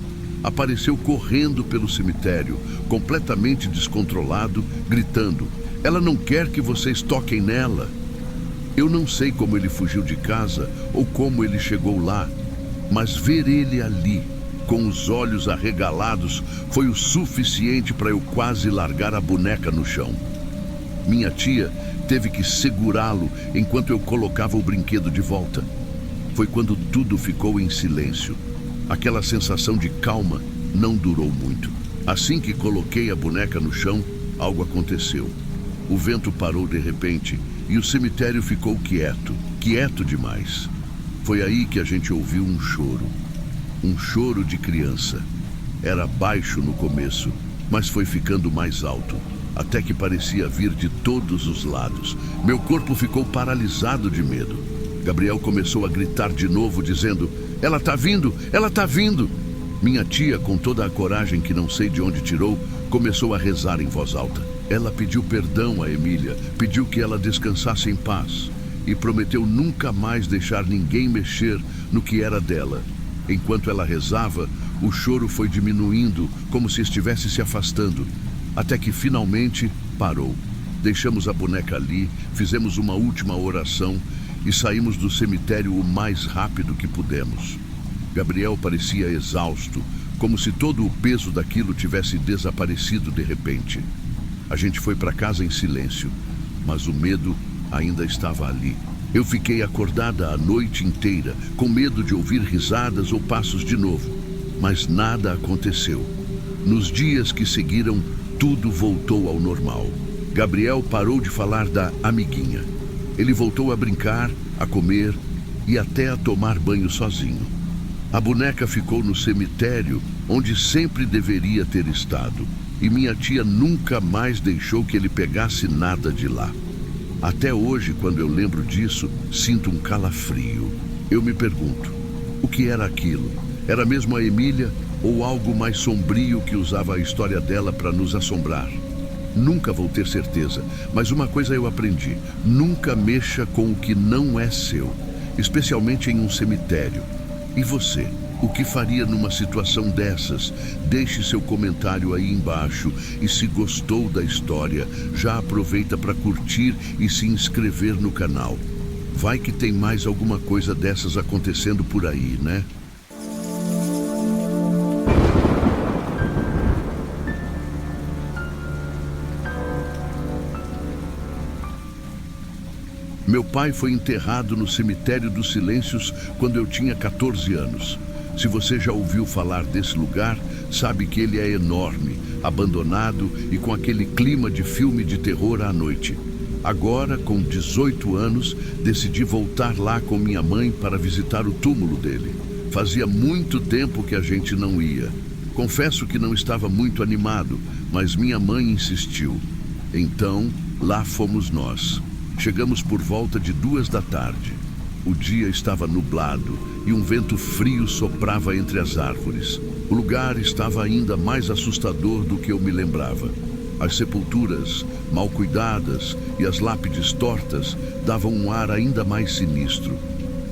apareceu correndo pelo cemitério, completamente descontrolado, gritando: "Ela não quer que vocês toquem nela." Eu não sei como ele fugiu de casa ou como ele chegou lá, mas ver ele ali, com os olhos arregalados, foi o suficiente para eu quase largar a boneca no chão. Minha tia teve que segurá-lo enquanto eu colocava o brinquedo de volta. Foi quando tudo ficou em silêncio. Aquela sensação de calma não durou muito. Assim que coloquei a boneca no chão, algo aconteceu. O vento parou de repente e o cemitério ficou quieto, quieto demais. Foi aí que a gente ouviu um choro. Um choro de criança. Era baixo no começo, mas foi ficando mais alto, até que parecia vir de todos os lados. Meu corpo ficou paralisado de medo. Gabriel começou a gritar de novo, dizendo: "Ela tá vindo! Ela tá vindo!" Minha tia, com toda a coragem que não sei de onde tirou, Começou a rezar em voz alta. Ela pediu perdão a Emília, pediu que ela descansasse em paz e prometeu nunca mais deixar ninguém mexer no que era dela. Enquanto ela rezava, o choro foi diminuindo, como se estivesse se afastando, até que finalmente parou. Deixamos a boneca ali, fizemos uma última oração e saímos do cemitério o mais rápido que pudemos. Gabriel parecia exausto, como se todo o peso daquilo tivesse desaparecido de repente. A gente foi para casa em silêncio, mas o medo ainda estava ali. Eu fiquei acordada a noite inteira, com medo de ouvir risadas ou passos de novo, mas nada aconteceu. Nos dias que seguiram, tudo voltou ao normal. Gabriel parou de falar da amiguinha. Ele voltou a brincar, a comer e até a tomar banho sozinho. A boneca ficou no cemitério, onde sempre deveria ter estado, e minha tia nunca mais deixou que ele pegasse nada de lá. Até hoje, quando eu lembro disso, sinto um calafrio. Eu me pergunto, o que era aquilo? Era mesmo a Emília ou algo mais sombrio que usava a história dela para nos assombrar? Nunca vou ter certeza, mas uma coisa eu aprendi: nunca mexa com o que não é seu, especialmente em um cemitério. E você? O que faria numa situação dessas? Deixe seu comentário aí embaixo e se gostou da história, já aproveita para curtir e se inscrever no canal. Vai que tem mais alguma coisa dessas acontecendo por aí, né? Meu pai foi enterrado no Cemitério dos Silêncios quando eu tinha 14 anos. Se você já ouviu falar desse lugar, sabe que ele é enorme, abandonado e com aquele clima de filme de terror à noite. Agora, com 18 anos, decidi voltar lá com minha mãe para visitar o túmulo dele. Fazia muito tempo que a gente não ia. Confesso que não estava muito animado, mas minha mãe insistiu. Então, lá fomos nós. Chegamos por volta de 2 da tarde. O dia estava nublado e um vento frio soprava entre as árvores. O lugar estava ainda mais assustador do que eu me lembrava. As sepulturas mal cuidadas e as lápides tortas davam um ar ainda mais sinistro.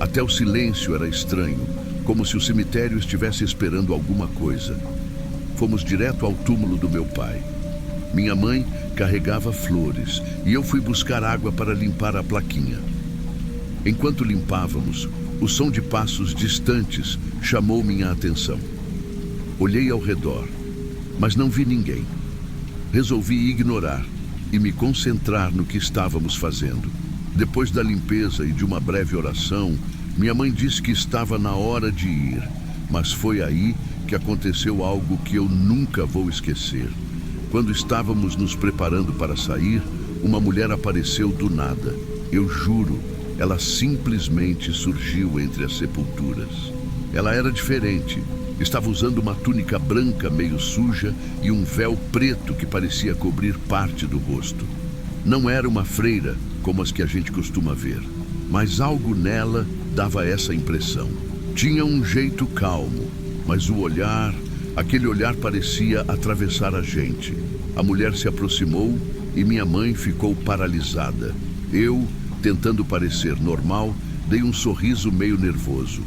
Até o silêncio era estranho, como se o cemitério estivesse esperando alguma coisa. Fomos direto ao túmulo do meu pai. Minha mãe carregava flores e eu fui buscar água para limpar a plaquinha. Enquanto limpávamos, o som de passos distantes chamou minha atenção. Olhei ao redor, mas não vi ninguém. Resolvi ignorar e me concentrar no que estávamos fazendo. Depois da limpeza e de uma breve oração, minha mãe disse que estava na hora de ir, mas foi aí que aconteceu algo que eu nunca vou esquecer. Quando estávamos nos preparando para sair, uma mulher apareceu do nada. Eu juro, ela simplesmente surgiu entre as sepulturas. Ela era diferente. Estava usando uma túnica branca meio suja e um véu preto que parecia cobrir parte do rosto. Não era uma freira, como as que a gente costuma ver, mas algo nela dava essa impressão. Tinha um jeito calmo, mas o olhar, aquele olhar parecia atravessar a gente. A mulher se aproximou e minha mãe ficou paralisada. Eu, tentando parecer normal, dei um sorriso meio nervoso.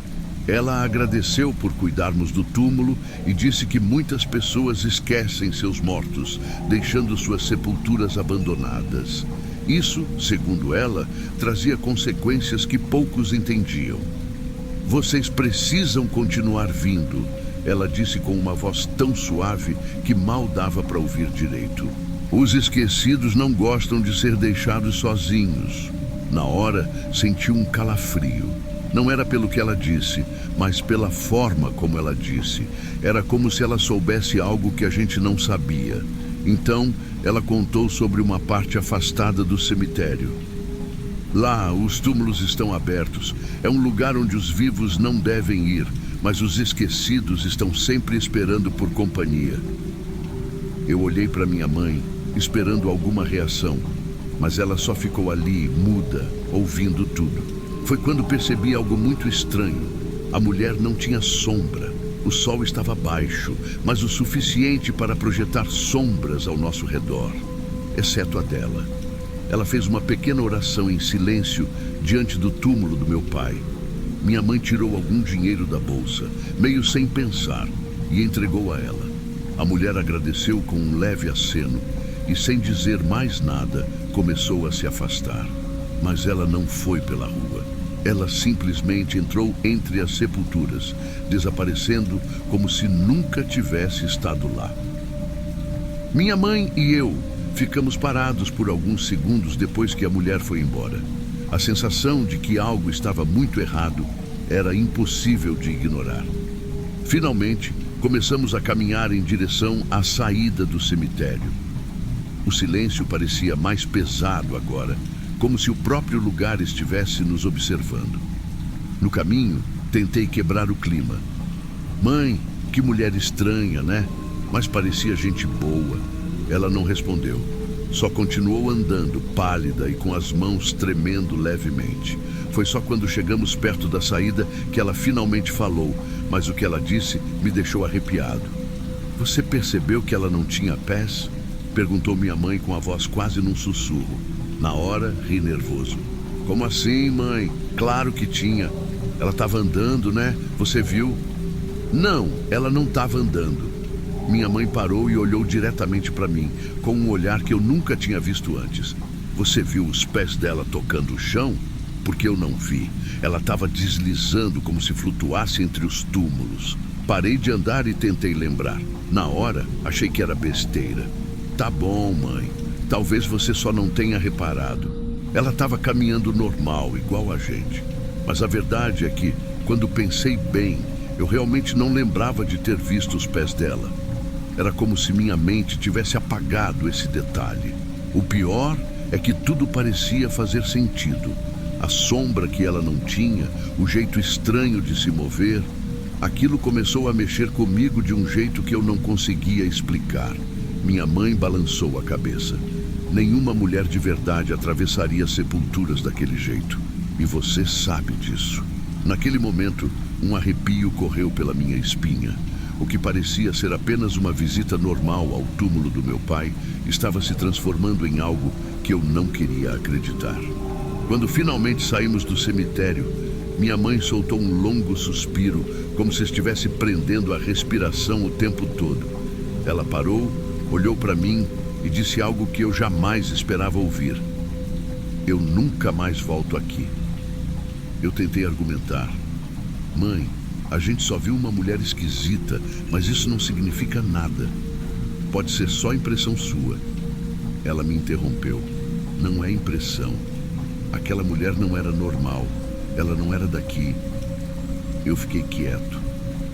Ela agradeceu por cuidarmos do túmulo e disse que muitas pessoas esquecem seus mortos, deixando suas sepulturas abandonadas. Isso, segundo ela, trazia consequências que poucos entendiam. Vocês precisam continuar vindo, ela disse com uma voz tão suave que mal dava para ouvir direito. Os esquecidos não gostam de ser deixados sozinhos. Na hora, senti um calafrio. Não era pelo que ela disse, mas pela forma como ela disse. Era como se ela soubesse algo que a gente não sabia. Então, ela contou sobre uma parte afastada do cemitério. Lá, os túmulos estão abertos. É um lugar onde os vivos não devem ir, mas os esquecidos estão sempre esperando por companhia. Eu olhei para minha mãe, esperando alguma reação, mas ela só ficou ali, muda, ouvindo tudo. Foi quando percebi algo muito estranho. A mulher não tinha sombra. O sol estava baixo, mas o suficiente para projetar sombras ao nosso redor, exceto a dela. Ela fez uma pequena oração em silêncio diante do túmulo do meu pai. Minha mãe tirou algum dinheiro da bolsa, meio sem pensar, e entregou a ela. A mulher agradeceu com um leve aceno e, sem dizer mais nada, começou a se afastar. Mas ela não foi pela rua. Ela simplesmente entrou entre as sepulturas, desaparecendo como se nunca tivesse estado lá. Minha mãe e eu ficamos parados por alguns segundos depois que a mulher foi embora. A sensação de que algo estava muito errado era impossível de ignorar. Finalmente, começamos a caminhar em direção à saída do cemitério. O silêncio parecia mais pesado agora, como se o próprio lugar estivesse nos observando. No caminho, tentei quebrar o clima. Mãe, que mulher estranha, né? Mas parecia gente boa. Ela não respondeu. Só continuou andando, pálida e com as mãos tremendo levemente. Foi só quando chegamos perto da saída que ela finalmente falou, mas o que ela disse me deixou arrepiado. Você percebeu que ela não tinha pés? Perguntou minha mãe com a voz quase num sussurro. Na hora, ri nervoso. Como assim, mãe? Claro que tinha. Ela estava andando, né? Você viu? Não, ela não estava andando. Minha mãe parou e olhou diretamente para mim, com um olhar que eu nunca tinha visto antes. Você viu os pés dela tocando o chão? Porque eu não vi. Ela estava deslizando como se flutuasse entre os túmulos. Parei de andar e tentei lembrar. Na hora, achei que era besteira. Tá bom, mãe. Talvez você só não tenha reparado. Ela estava caminhando normal, igual a gente. Mas a verdade é que, quando pensei bem, eu realmente não lembrava de ter visto os pés dela. Era como se minha mente tivesse apagado esse detalhe. O pior é que tudo parecia fazer sentido. A sombra que ela não tinha, o jeito estranho de se mover, aquilo começou a mexer comigo de um jeito que eu não conseguia explicar. Minha mãe balançou a cabeça. Nenhuma mulher de verdade atravessaria sepulturas daquele jeito. E você sabe disso. Naquele momento, um arrepio correu pela minha espinha. O que parecia ser apenas uma visita normal ao túmulo do meu pai estava se transformando em algo que eu não queria acreditar. Quando finalmente saímos do cemitério, minha mãe soltou um longo suspiro, como se estivesse prendendo a respiração o tempo todo. Ela parou, olhou para mim e disse algo que eu jamais esperava ouvir. Eu nunca mais volto aqui. Eu tentei argumentar. Mãe, a gente só viu uma mulher esquisita, mas isso não significa nada. Pode ser só impressão sua. Ela me interrompeu. Não é impressão. Aquela mulher não era normal. Ela não era daqui. Eu fiquei quieto.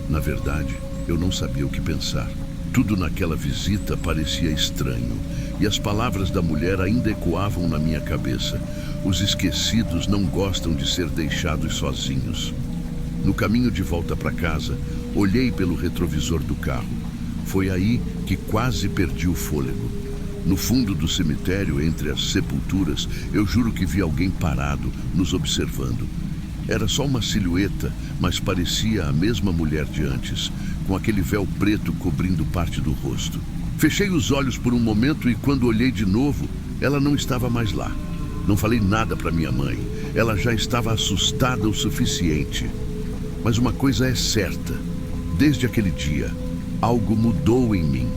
Na verdade, eu não sabia o que pensar. Tudo naquela visita parecia estranho, e as palavras da mulher ainda ecoavam na minha cabeça. Os esquecidos não gostam de ser deixados sozinhos. No caminho de volta para casa, olhei pelo retrovisor do carro. Foi aí que quase perdi o fôlego. No fundo do cemitério, entre as sepulturas, eu juro que vi alguém parado, nos observando. Era só uma silhueta, mas parecia a mesma mulher de antes, com aquele véu preto cobrindo parte do rosto. Fechei os olhos por um momento e, quando olhei de novo, ela não estava mais lá. Não falei nada para minha mãe. Ela já estava assustada o suficiente. Mas uma coisa é certa. Desde aquele dia, algo mudou em mim.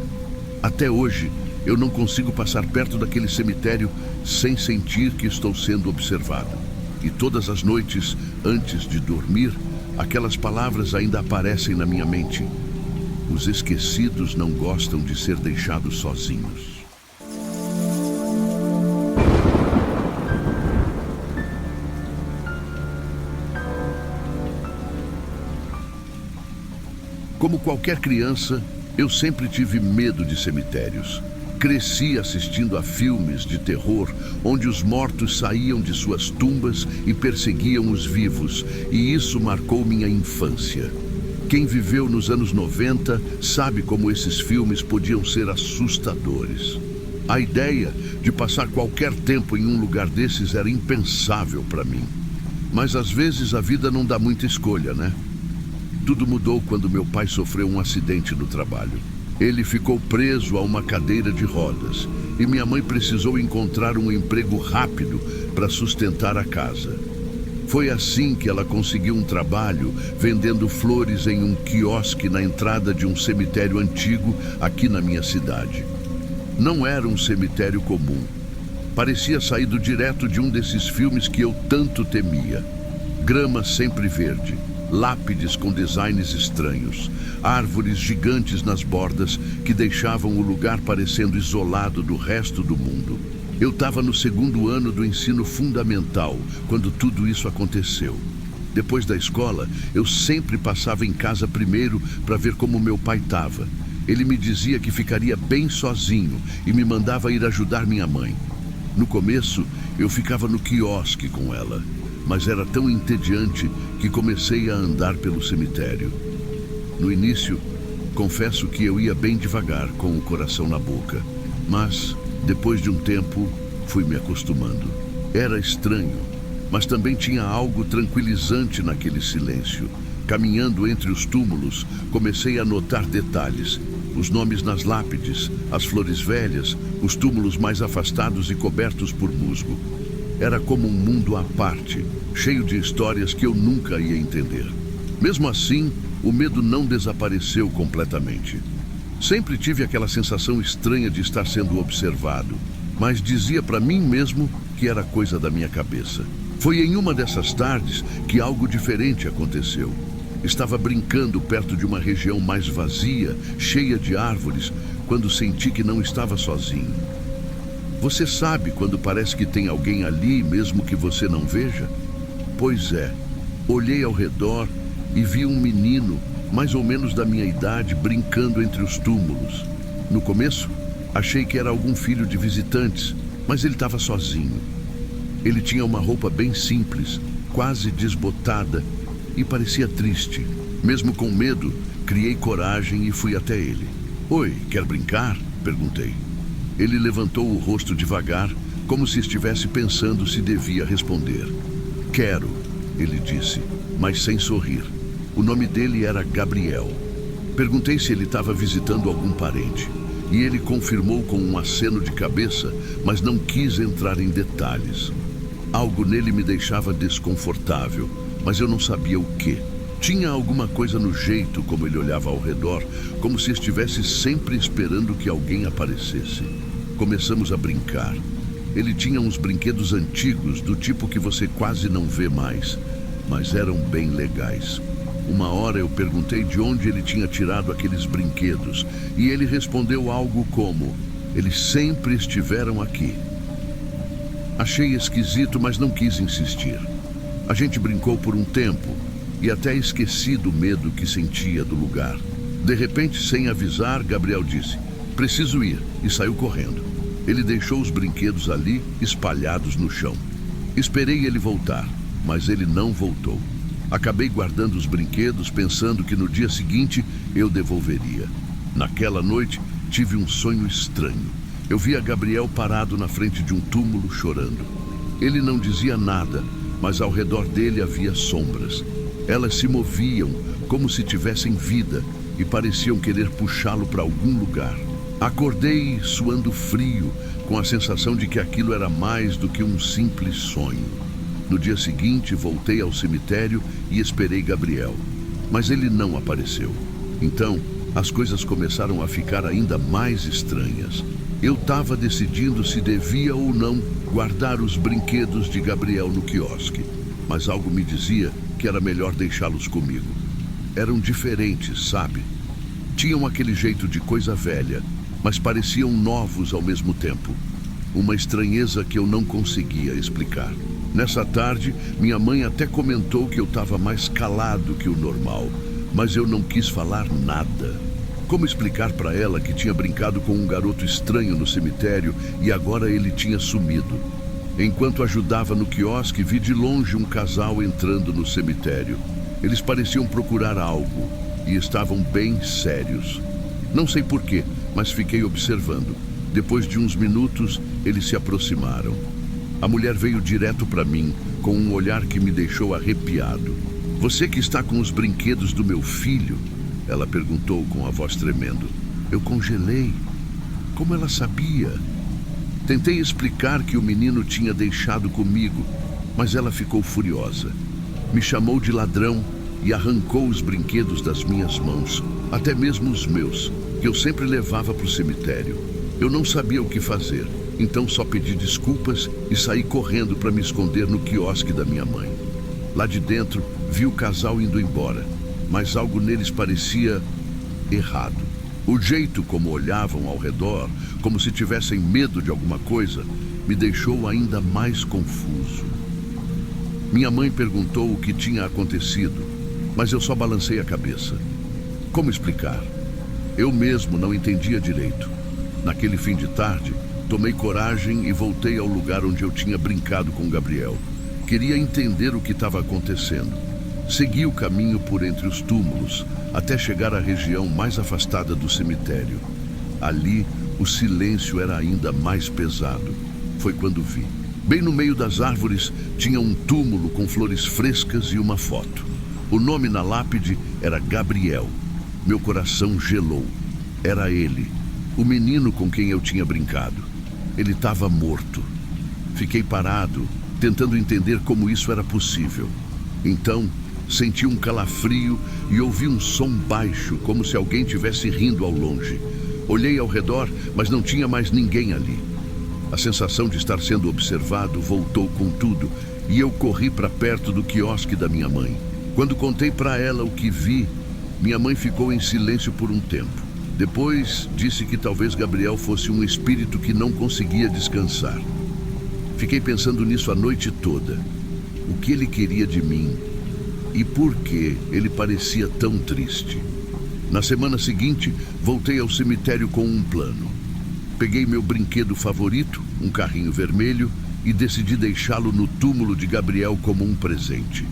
Até hoje, eu não consigo passar perto daquele cemitério sem sentir que estou sendo observado. E todas as noites, antes de dormir, aquelas palavras ainda aparecem na minha mente. Os esquecidos não gostam de ser deixados sozinhos. Como qualquer criança, eu sempre tive medo de cemitérios. Cresci assistindo a filmes de terror onde os mortos saíam de suas tumbas e perseguiam os vivos, e isso marcou minha infância. Quem viveu nos anos 90 sabe como esses filmes podiam ser assustadores. A ideia de passar qualquer tempo em um lugar desses era impensável para mim. Mas às vezes a vida não dá muita escolha, né? Tudo mudou quando meu pai sofreu um acidente no trabalho. Ele ficou preso a uma cadeira de rodas e minha mãe precisou encontrar um emprego rápido para sustentar a casa. Foi assim que ela conseguiu um trabalho vendendo flores em um quiosque na entrada de um cemitério antigo aqui na minha cidade. Não era um cemitério comum. Parecia saído direto de um desses filmes que eu tanto temia. Grama sempre verde, lápides com designs estranhos, árvores gigantes nas bordas que deixavam o lugar parecendo isolado do resto do mundo. Eu estava no segundo ano do ensino fundamental quando tudo isso aconteceu. Depois da escola, eu sempre passava em casa primeiro para ver como meu pai estava. Ele me dizia que ficaria bem sozinho e me mandava ir ajudar minha mãe. No começo, eu ficava no quiosque com ela, mas era tão entediante que comecei a andar pelo cemitério. No início, confesso que eu ia bem devagar, com o coração na boca, mas depois de um tempo, fui me acostumando. Era estranho, mas também tinha algo tranquilizante naquele silêncio. Caminhando entre os túmulos, comecei a notar detalhes. Os nomes nas lápides, as flores velhas, os túmulos mais afastados e cobertos por musgo. Era como um mundo à parte, cheio de histórias que eu nunca ia entender. Mesmo assim, o medo não desapareceu completamente. Sempre tive aquela sensação estranha de estar sendo observado, mas dizia para mim mesmo que era coisa da minha cabeça. Foi em uma dessas tardes que algo diferente aconteceu. Estava brincando perto de uma região mais vazia, cheia de árvores, quando senti que não estava sozinho. Você sabe quando parece que tem alguém ali, mesmo que você não veja? Pois é, olhei ao redor e vi um menino, mais ou menos da minha idade, brincando entre os túmulos. No começo, achei que era algum filho de visitantes, mas ele estava sozinho. Ele tinha uma roupa bem simples, quase desbotada, e parecia triste. Mesmo com medo, criei coragem e fui até ele. "Oi, quer brincar?" perguntei. Ele levantou o rosto devagar, como se estivesse pensando se devia responder. "Quero", ele disse, mas sem sorrir. O nome dele era Gabriel. Perguntei se ele estava visitando algum parente, e ele confirmou com um aceno de cabeça, mas não quis entrar em detalhes. Algo nele me deixava desconfortável, mas eu não sabia o quê. Tinha alguma coisa no jeito como ele olhava ao redor, como se estivesse sempre esperando que alguém aparecesse. Começamos a brincar. Ele tinha uns brinquedos antigos, do tipo que você quase não vê mais, mas eram bem legais. Uma hora eu perguntei de onde ele tinha tirado aqueles brinquedos, e ele respondeu algo como: "Eles sempre estiveram aqui." Achei esquisito, mas não quis insistir. A gente brincou por um tempo, e até esqueci do medo que sentia do lugar. De repente, sem avisar, Gabriel disse: "Preciso ir", e saiu correndo. Ele deixou os brinquedos ali, espalhados no chão. Esperei ele voltar, mas ele não voltou. Acabei guardando os brinquedos, pensando que no dia seguinte eu devolveria. Naquela noite, tive um sonho estranho. Eu via Gabriel parado na frente de um túmulo chorando. Ele não dizia nada, mas ao redor dele havia sombras. Elas se moviam como se tivessem vida e pareciam querer puxá-lo para algum lugar. Acordei suando frio, com a sensação de que aquilo era mais do que um simples sonho. No dia seguinte, voltei ao cemitério e esperei Gabriel, mas ele não apareceu. Então, as coisas começaram a ficar ainda mais estranhas. Eu estava decidindo se devia ou não guardar os brinquedos de Gabriel no quiosque, mas algo me dizia que era melhor deixá-los comigo. Eram diferentes, sabe? Tinham aquele jeito de coisa velha, mas pareciam novos ao mesmo tempo. Uma estranheza que eu não conseguia explicar. Nessa tarde, minha mãe até comentou que eu estava mais calado que o normal, mas eu não quis falar nada. Como explicar para ela que tinha brincado com um garoto estranho no cemitério e agora ele tinha sumido? Enquanto ajudava no quiosque, vi de longe um casal entrando no cemitério. Eles pareciam procurar algo e estavam bem sérios. Não sei porquê, mas fiquei observando. Depois de uns minutos, eles se aproximaram. A mulher veio direto para mim, com um olhar que me deixou arrepiado. Você que está com os brinquedos do meu filho? Ela perguntou com a voz tremendo. Eu congelei. Como ela sabia? Tentei explicar que o menino tinha deixado comigo, mas ela ficou furiosa. Me chamou de ladrão e arrancou os brinquedos das minhas mãos, até mesmo os meus, que eu sempre levava para o cemitério. Eu não sabia o que fazer, então só pedi desculpas e saí correndo para me esconder no quiosque da minha mãe. Lá de dentro, vi o casal indo embora, mas algo neles parecia errado. O jeito como olhavam ao redor, como se tivessem medo de alguma coisa, me deixou ainda mais confuso. Minha mãe perguntou o que tinha acontecido, mas eu só balancei a cabeça. Como explicar? Eu mesmo não entendia direito. Naquele fim de tarde, tomei coragem e voltei ao lugar onde eu tinha brincado com Gabriel. Queria entender o que estava acontecendo. Segui o caminho por entre os túmulos, até chegar à região mais afastada do cemitério. Ali, o silêncio era ainda mais pesado. Foi quando vi. Bem no meio das árvores, tinha um túmulo com flores frescas e uma foto. O nome na lápide era Gabriel. Meu coração gelou. Era ele, o menino com quem eu tinha brincado. Ele estava morto. Fiquei parado, tentando entender como isso era possível. Então, senti um calafrio e ouvi um som baixo, como se alguém estivesse rindo ao longe. Olhei ao redor, mas não tinha mais ninguém ali. A sensação de estar sendo observado voltou com tudo e eu corri para perto do quiosque da minha mãe. Quando contei para ela o que vi, minha mãe ficou em silêncio por um tempo. Depois, disse que talvez Gabriel fosse um espírito que não conseguia descansar. Fiquei pensando nisso a noite toda. O que ele queria de mim e por que ele parecia tão triste. Na semana seguinte, voltei ao cemitério com um plano. Peguei meu brinquedo favorito, um carrinho vermelho, e decidi deixá-lo no túmulo de Gabriel como um presente.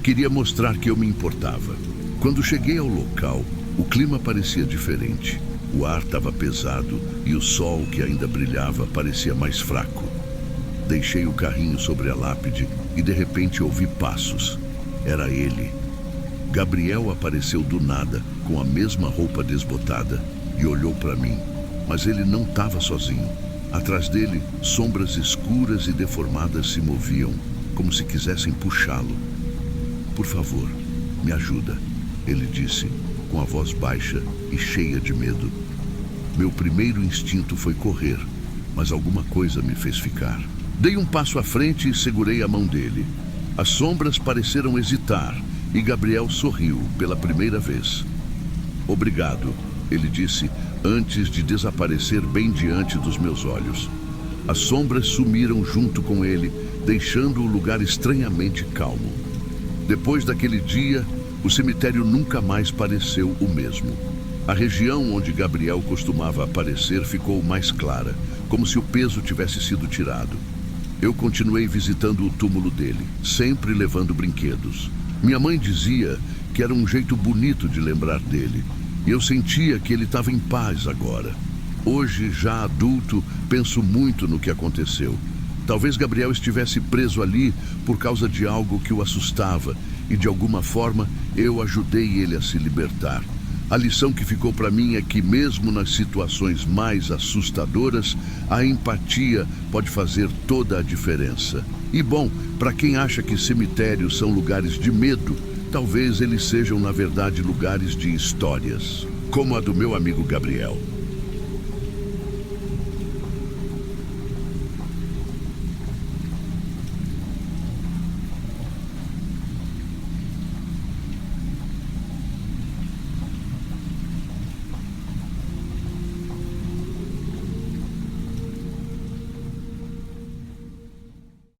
Queria mostrar que eu me importava. Quando cheguei ao local, o clima parecia diferente. O ar estava pesado e o sol, que ainda brilhava, parecia mais fraco. Deixei o carrinho sobre a lápide e de repente ouvi passos. Era ele. Gabriel apareceu do nada, com a mesma roupa desbotada, e olhou para mim. Mas ele não estava sozinho. Atrás dele, sombras escuras e deformadas se moviam, como se quisessem puxá-lo. Por favor, me ajuda, ele disse, com a voz baixa e cheia de medo. Meu primeiro instinto foi correr, mas alguma coisa me fez ficar. Dei um passo à frente e segurei a mão dele. As sombras pareceram hesitar e Gabriel sorriu pela primeira vez. Obrigado, ele disse, antes de desaparecer bem diante dos meus olhos. As sombras sumiram junto com ele, deixando o lugar estranhamente calmo. Depois daquele dia, o cemitério nunca mais pareceu o mesmo. A região onde Gabriel costumava aparecer ficou mais clara, como se o peso tivesse sido tirado. Eu continuei visitando o túmulo dele, sempre levando brinquedos. Minha mãe dizia que era um jeito bonito de lembrar dele, e eu sentia que ele estava em paz agora. Hoje, já adulto, penso muito no que aconteceu. Talvez Gabriel estivesse preso ali por causa de algo que o assustava, e de alguma forma eu ajudei ele a se libertar. A lição que ficou para mim é que mesmo nas situações mais assustadoras, a empatia pode fazer toda a diferença. E bom, para quem acha que cemitérios são lugares de medo, talvez eles sejam na verdade lugares de histórias, como a do meu amigo Gabriel.